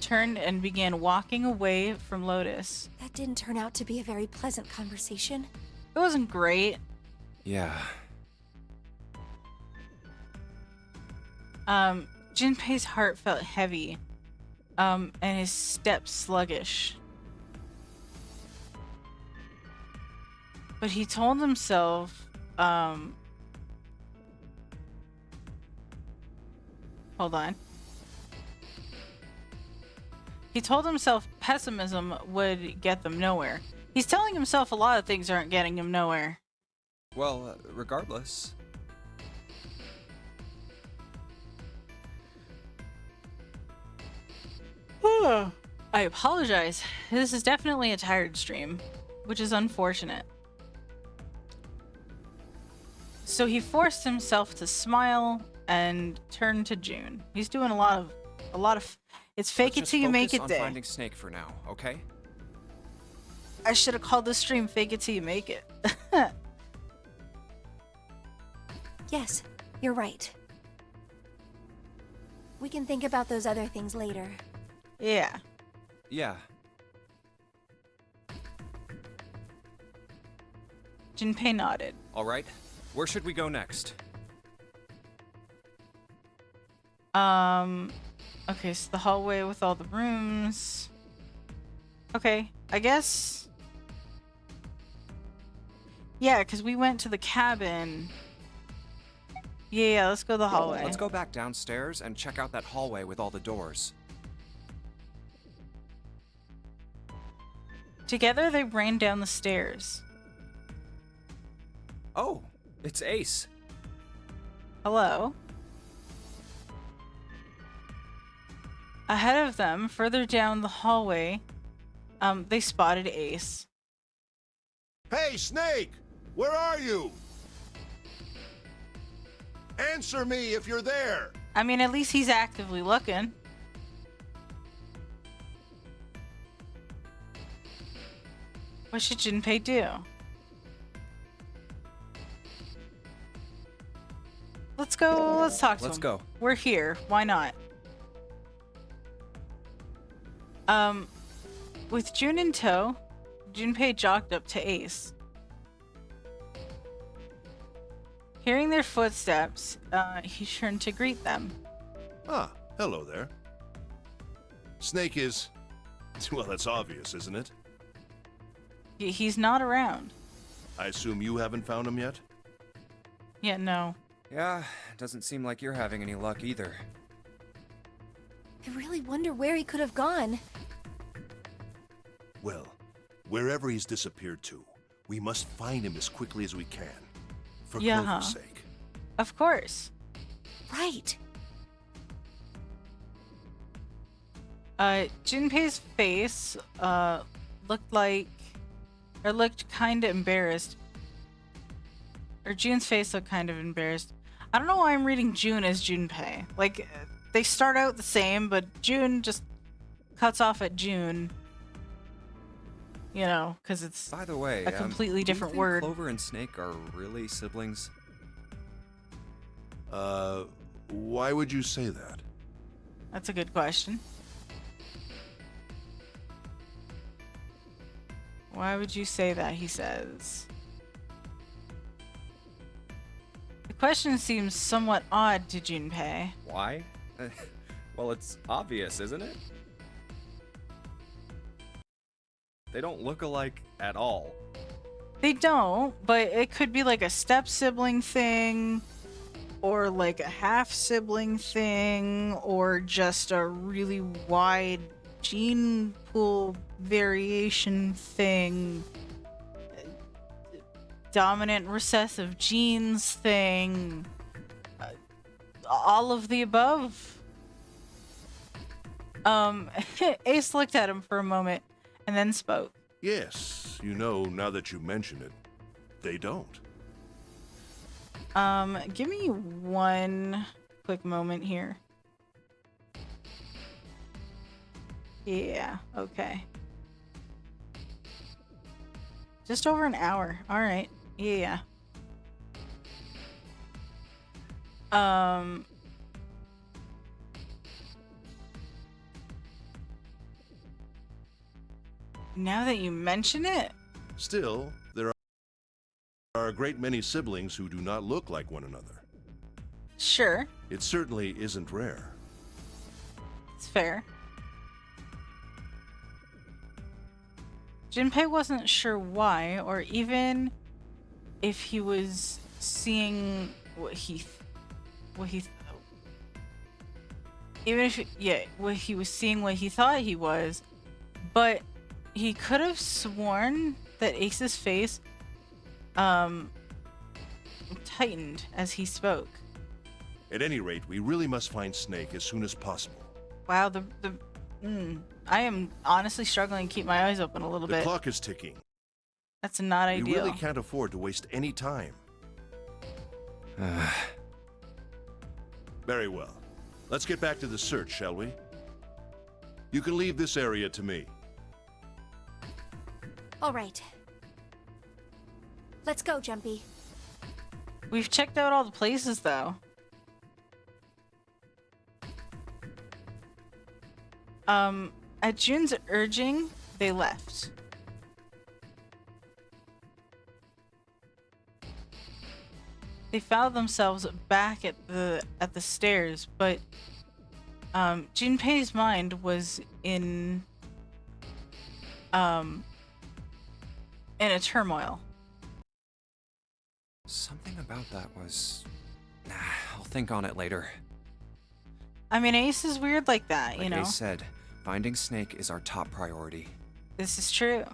turned and began walking away from Lotus. That didn't turn out to be a very pleasant conversation. It wasn't great. Yeah. Junpei's heart felt heavy, and his steps sluggish. But he told himself, hold on. He told himself pessimism would get them nowhere. He's telling himself a lot of things aren't getting him nowhere. Well, regardless. I apologize. This is definitely a tired stream, which is unfortunate. So he forced himself to smile and turn to June. He's doing a lot of it's fake it till you make it on day. Finding Snake for now, okay? I should have called this stream fake it till you make it. Yes, you're right. We can think about those other things later. Yeah. Yeah. Junpei nodded. All right. Where should we go next? Okay, so the hallway with all the rooms. Okay, I guess. Yeah, because we went to the cabin. Yeah, let's go the hallway. Let's go back downstairs and check out that hallway with all the doors. Together, they ran down the stairs. Oh, it's Ace. Hello. Ahead of them, further down the hallway, they spotted Ace. Hey, Snake! Where are you? Answer me if you're there! I mean, at least he's actively looking. What should Junpei do? Let's go. Let's talk to him. Let's go. We're here. Why not? With June in tow, Junpei jogged up to Ace. Hearing their footsteps, he turned to greet them. Ah, hello there. Snake is... Well, that's obvious, isn't it? He's not around. I assume you haven't found him yet? Yeah, no. Yeah, doesn't seem like you're having any luck either. I really wonder where he could have gone. Well, wherever he's disappeared to, we must find him as quickly as we can. For Yeah. Clover's sake. Of course. Right. Junpei's face, looked kind of embarrassed. Or June's face looked kind of embarrassed. I don't know why I'm reading June as Junpei. Like, they start out the same, but June just cuts off at June. You know, because it's By the way, a completely do you different think word. Clover and Snake are really siblings? Why would you say that? That's a good question. Why would you say that, he says. The question seems somewhat odd to Junpei. Why? Well, it's obvious, isn't it? They don't look alike at all. They don't, but it could be like a step-sibling thing, or like a half-sibling thing, or just a really wide gene pool variation thing. Dominant recessive genes thing. All of the above. Ace looked at him for a moment and then spoke. Yes, you know, now that you mention it, they don't. Give me one quick moment here. Yeah, okay. Just over an hour. All right. Yeah. Now that you mention it, Still, there are a great many siblings who do not look like one another. sure, It certainly isn't rare. it's fair. Junpei wasn't sure why, or even if he was seeing what he even if what he was seeing what he thought he was, but he could have sworn that Ace's face tightened as he spoke. At any rate, we really must find Snake as soon as possible. Wow, I am honestly struggling to keep my eyes open a little The bit. clock is ticking. That's not We ideal. really can't afford to waste any time. Very well. Let's get back to the search, shall we? You can leave this area to me. All right. Let's go, Jumpy. We've checked out all the places, though. At June's urging, they left. They found themselves back at the stairs, but Junpei's mind was in a turmoil. Something about that was... Nah, I'll think on it later. I mean, Ace is weird like that, Like you know. Ace said, finding Snake is our top priority. This is true.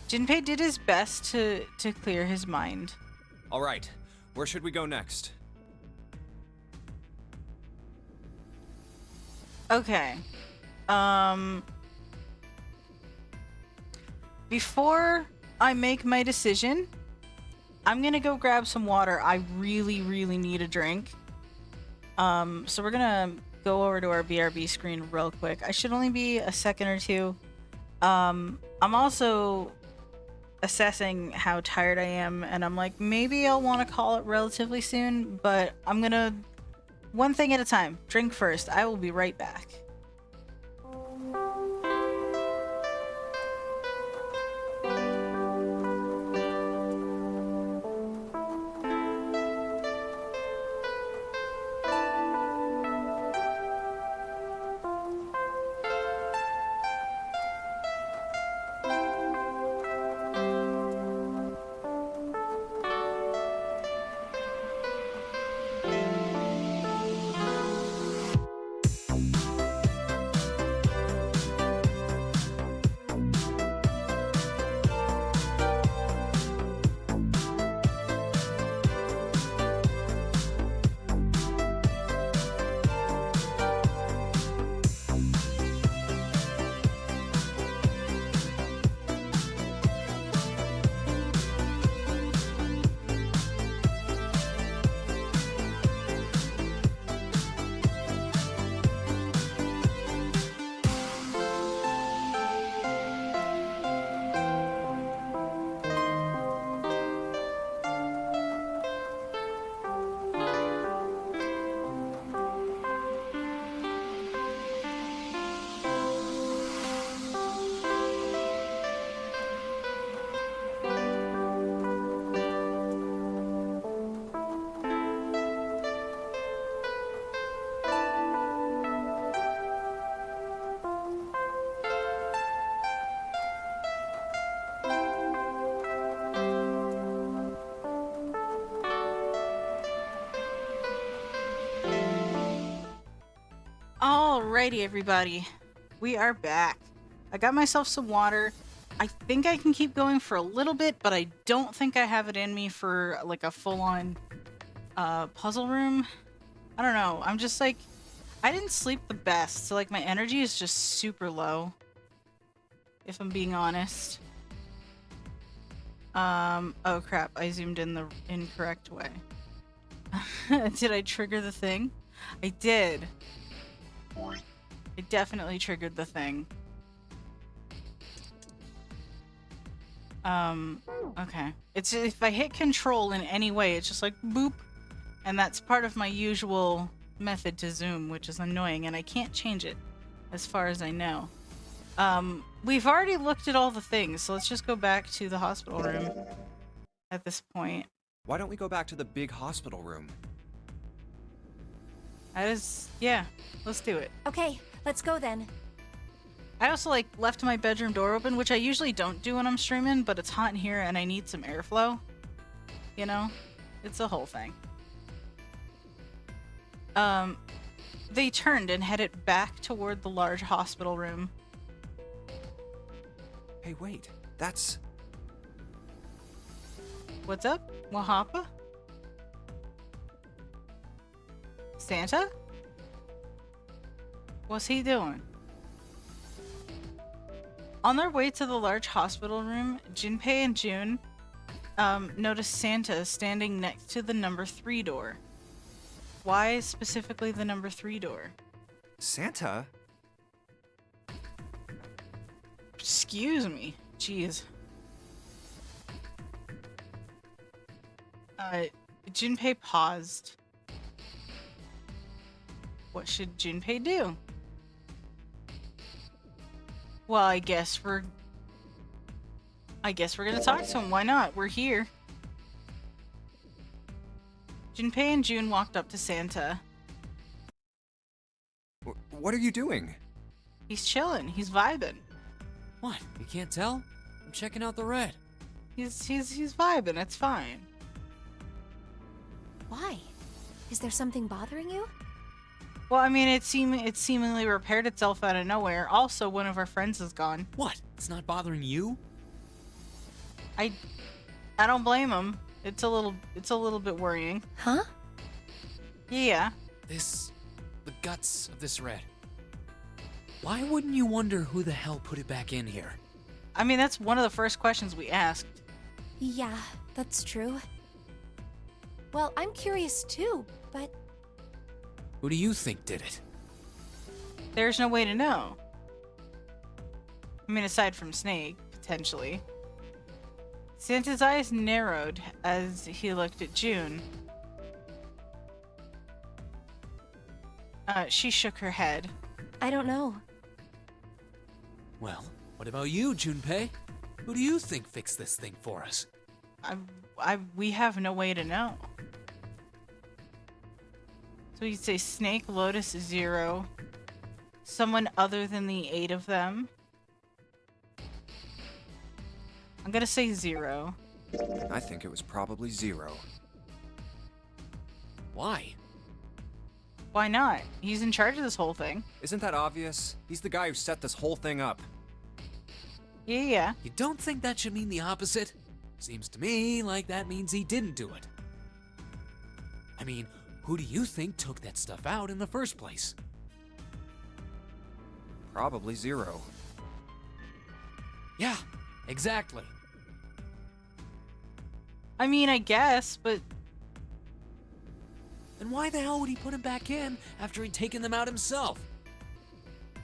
Junpei did his best to clear his mind. All right, where should we go next? Okay. Before I make my decision, I'm gonna go grab some water. I really, really need a drink. So we're gonna go over to our BRB screen real quick. I should only be a second or two. I'm also assessing how tired I am, and I'm like, maybe I'll want to call it relatively soon, but I'm gonna one thing at a time. Drink first. I will be right back. Alrighty, everybody. We are back. I got myself some water. I think I can keep going for a little bit, but I don't think I have it in me for like a full-on puzzle room. I don't know. I'm just like, I didn't sleep the best, so like my energy is just super low, if I'm being honest. Oh crap, I zoomed in the incorrect way. Did I trigger the thing? I did. I definitely triggered the thing. Okay. It's if I hit control in any way, it's just like boop. And that's part of my usual method to zoom, which is annoying, and I can't change it as far as I know. We've already looked at all the things, so let's just go back to the hospital room at this point. Why don't we go back to the big hospital room? Yeah, let's do it. Okay, let's go then. I also like left my bedroom door open, which I usually don't do when I'm streaming, but it's hot in here and I need some airflow. You know? It's a whole thing. They turned and headed back toward the large hospital room. Hey, wait. That's... What's up, Wahapa? Santa? What's he doing? On their way to the large hospital room, Junpei and June noticed Santa standing next to the number 3 door. Why specifically the number 3 door? Santa? Excuse me. Jeez. Junpei paused. What should Junpei do? Well, I guess we're gonna talk to him. Why not? We're here. Junpei and June walked up to Santa. What are you doing? He's chilling. He's vibing. What? You can't tell? I'm checking out the red. He's vibing. It's fine. Why? Is there something bothering you? Well, I mean, it seemingly repaired itself out of nowhere. Also, one of our friends is gone. What? It's not bothering you? I don't blame him. It's a little bit worrying. Huh? Yeah. The guts of this red. Why wouldn't you wonder who the hell put it back in here? I mean, that's one of the first questions we asked. Yeah, that's true. Well, I'm curious too, but... Who do you think did it? There's no way to know. I mean, aside from Snake, potentially. Santa's eyes narrowed as he looked at June. She shook her head. I don't know. Well, what about you, Junpei? Who do you think fixed this thing for us? We have no way to know. So you'd say Snake, Lotus, Zero. Someone other than the 8 of them. I'm gonna say Zero. I think it was probably Zero. Why? Why not? He's in charge of this whole thing. Isn't that obvious? He's the guy who set this whole thing up. Yeah. You don't think that should mean the opposite? Seems to me like that means he didn't do it. I mean, who do you think took that stuff out in the first place? Probably Zero. Yeah, exactly. I mean, I guess, but Then why the hell would he put him back in after he'd taken them out himself?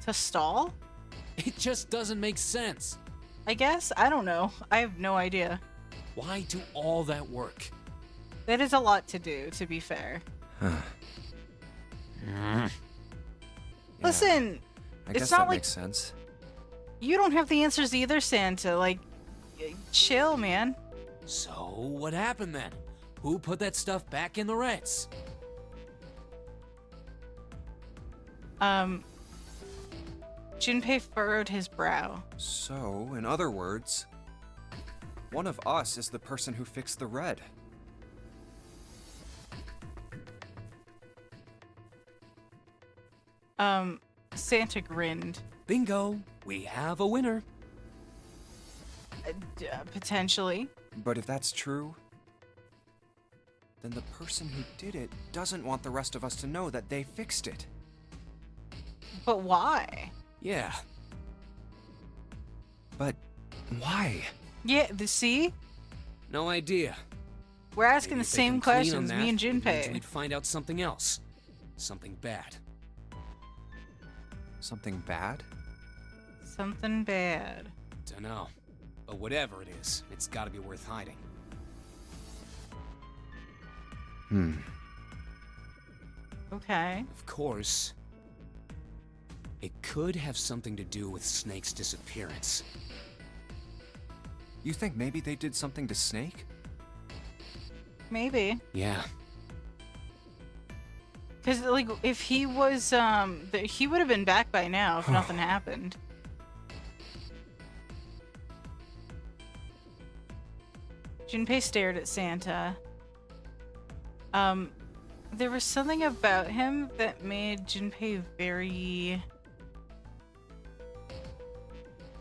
to stall? It just doesn't make sense. I guess? I don't know. I have no idea. Why do all that work? That is a lot to do, to be fair. Listen, I it's guess not that like makes sense. you don't have the answers either, Santa. Like, chill, man. So, what happened then? Who put that stuff back in the Reds? Junpei furrowed his brow. So, in other words, one of us is the person who fixed the red. Santa grinned. Bingo! We have a winner. Potentially. But if that's true, then the person who did it doesn't want the rest of us to know that they fixed it. But why? Yeah. But why? Yeah, see? No idea. We're asking Maybe the if they same come clean on questions, that, me and it means Junpei. We'd find out something else. Something bad. Something bad? Something bad. Dunno. But whatever it is, it's gotta be worth hiding. Okay. Of course, it could have something to do with Snake's disappearance. You think maybe they did something to Snake? Maybe. Yeah. Because, like, if he was, he would have been back by now if nothing happened. Junpei stared at Santa. There was something about him that made Junpei very,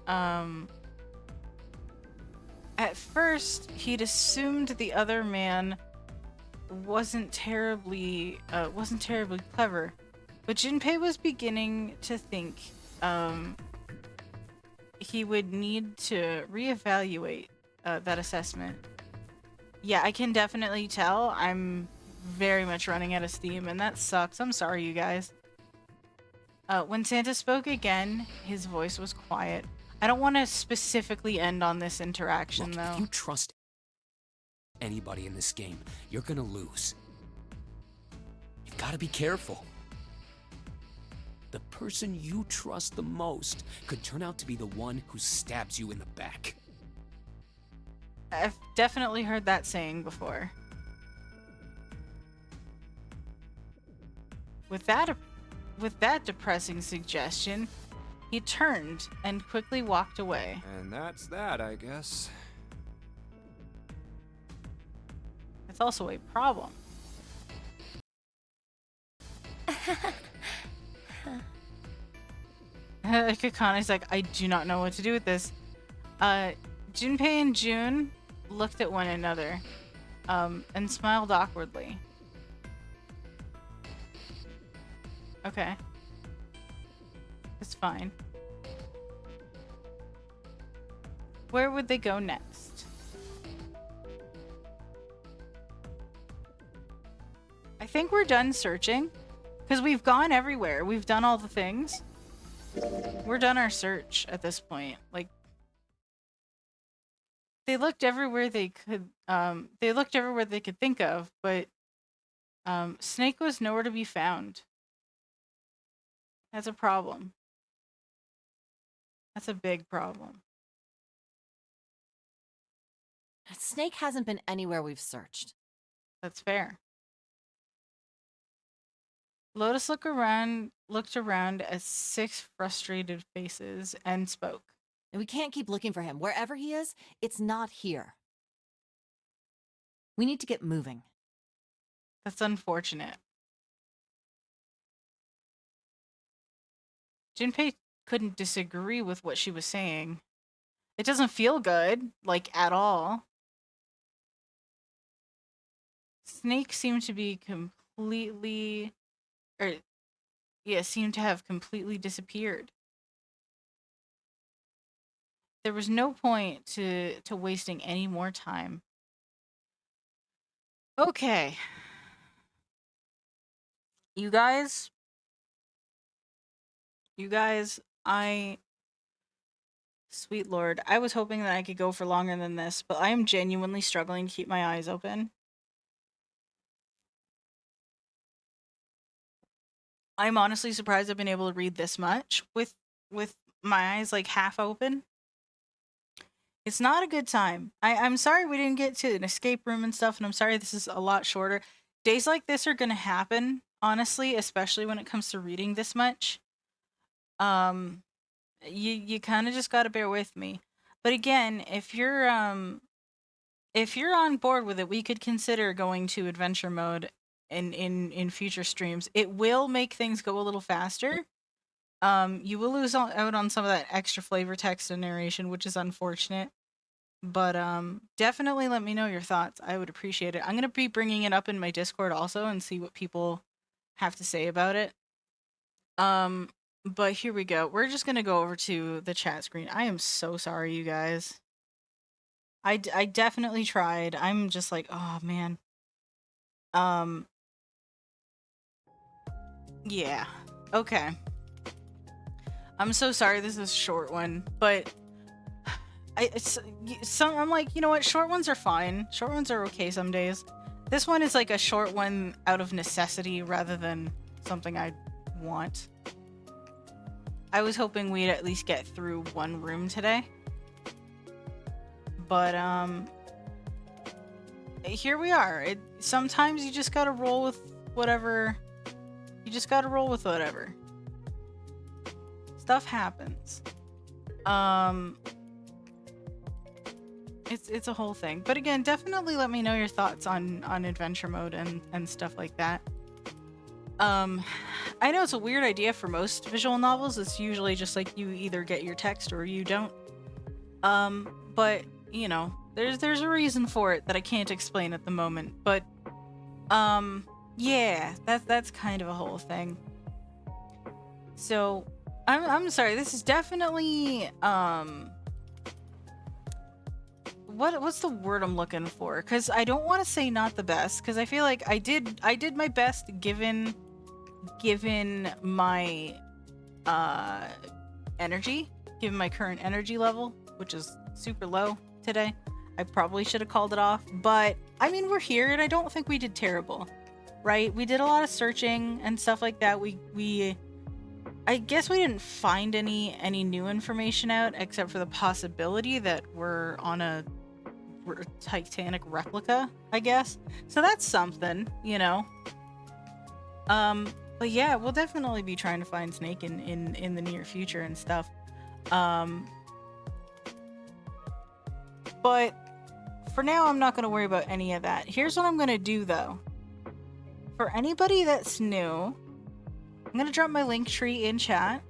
at first, he'd assumed the other man wasn't terribly clever, but Junpei was beginning to think, he would need to reevaluate, that assessment. Yeah, I can definitely tell I'm very much running out of steam, and that sucks. I'm sorry, you guys. When Santa spoke again, his voice was quiet. I don't want to specifically end on this interaction, Look, though. if you trust anybody in this game, you're gonna lose. You've gotta be careful. The person you trust the most could turn out to be the one who stabs you in the back. I've definitely heard that saying before. With that depressing suggestion, he turned and quickly walked away. And that's that, I guess. It's also a problem. Kakane's like, I do not know what to do with this. Junpei and June looked at one another, and smiled awkwardly. Okay. It's fine. Where would they go next? I think we're done searching, because we've gone everywhere. We've done all the things. We're done our search at this point. Like, they looked everywhere they could. They looked everywhere they could think of, but Snake was nowhere to be found. That's a problem. That's a big problem. Snake hasn't been anywhere we've searched. That's fair. Lotus looked around at 6 frustrated faces and spoke. And we can't keep looking for him. Wherever he is, it's not here. We need to get moving. That's unfortunate. Junpei couldn't disagree with what she was saying. It doesn't feel good, like, at all. Snake seemed to be completely... seemed to have completely disappeared. There was no point to wasting any more time. Okay. You guys, sweet lord, I was hoping that I could go for longer than this, but I am genuinely struggling to keep my eyes open. I'm honestly surprised I've been able to read this much with my eyes like half open. It's not a good time. I'm sorry we didn't get to an escape room and stuff, and I'm sorry this is a lot shorter. Days like this are gonna happen, honestly, especially when it comes to reading this much. You kind of just gotta bear with me. But again, if you're on board with it, we could consider going to adventure mode in future streams. It will make things go a little faster. You will lose out on some of that extra flavor text and narration, which is unfortunate. But definitely let me know your thoughts. I would appreciate it. I'm gonna be bringing it up in my Discord also and see what people have to say about it. But here we go. We're just gonna go over to the chat screen. I am so sorry, you guys. I definitely tried. I'm just like, oh man. Yeah. Okay. I'm so sorry this is a short one, but I'm like, you know what? Short ones are fine. Short ones are okay some days. This one is like a short one out of necessity rather than something I want. I was hoping we'd at least get through one room today. But here we are. Sometimes you just gotta roll with whatever. You just gotta roll with whatever. Stuff happens. It's a whole thing. But again, definitely let me know your thoughts on adventure mode and stuff like that. I know it's a weird idea for most visual novels. It's usually just like you either get your text or you don't. But you know, there's a reason for it that I can't explain at the moment. But yeah, that's kind of a whole thing. So I'm sorry. This is definitely what's the word I'm looking for? Because I don't want to say not the best, because I feel like I did my best given my energy, given my current energy level, which is super low today. I probably should have called it off, but I mean, we're here and I don't think we did terrible, right? We did a lot of searching and stuff like that. I guess we didn't find any new information out except for the possibility that we're on a Titanic replica, I guess. So that's something, you know. But yeah, we'll definitely be trying to find Snake in the near future and stuff. But for now, I'm not going to worry about any of that. Here's what I'm going to do, though. For anybody that's new, I'm going to drop my link tree in chat.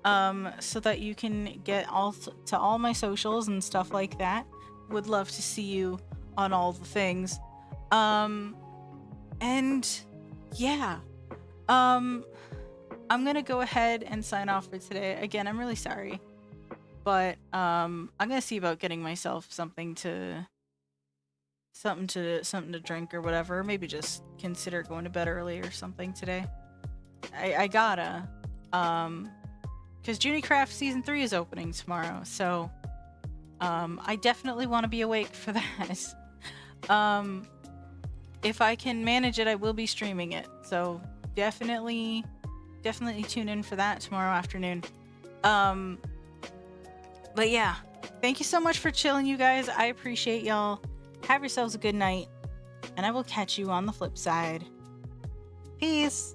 So that you can get to all my socials and stuff like that. Would love to see you on all the things. And yeah. I'm gonna go ahead and sign off for today. Again, I'm really sorry. But I'm gonna see about getting myself something to drink or whatever. Maybe just consider going to bed early or something today. I gotta. because Junicraft Season 3 is opening tomorrow, so I definitely want to be awake for that. If I can manage it, I will be streaming it, so definitely tune in for that tomorrow afternoon. But yeah, thank you so much for chilling, you guys. I appreciate y'all. Have yourselves a good night, and I will catch you on the flip side. Peace.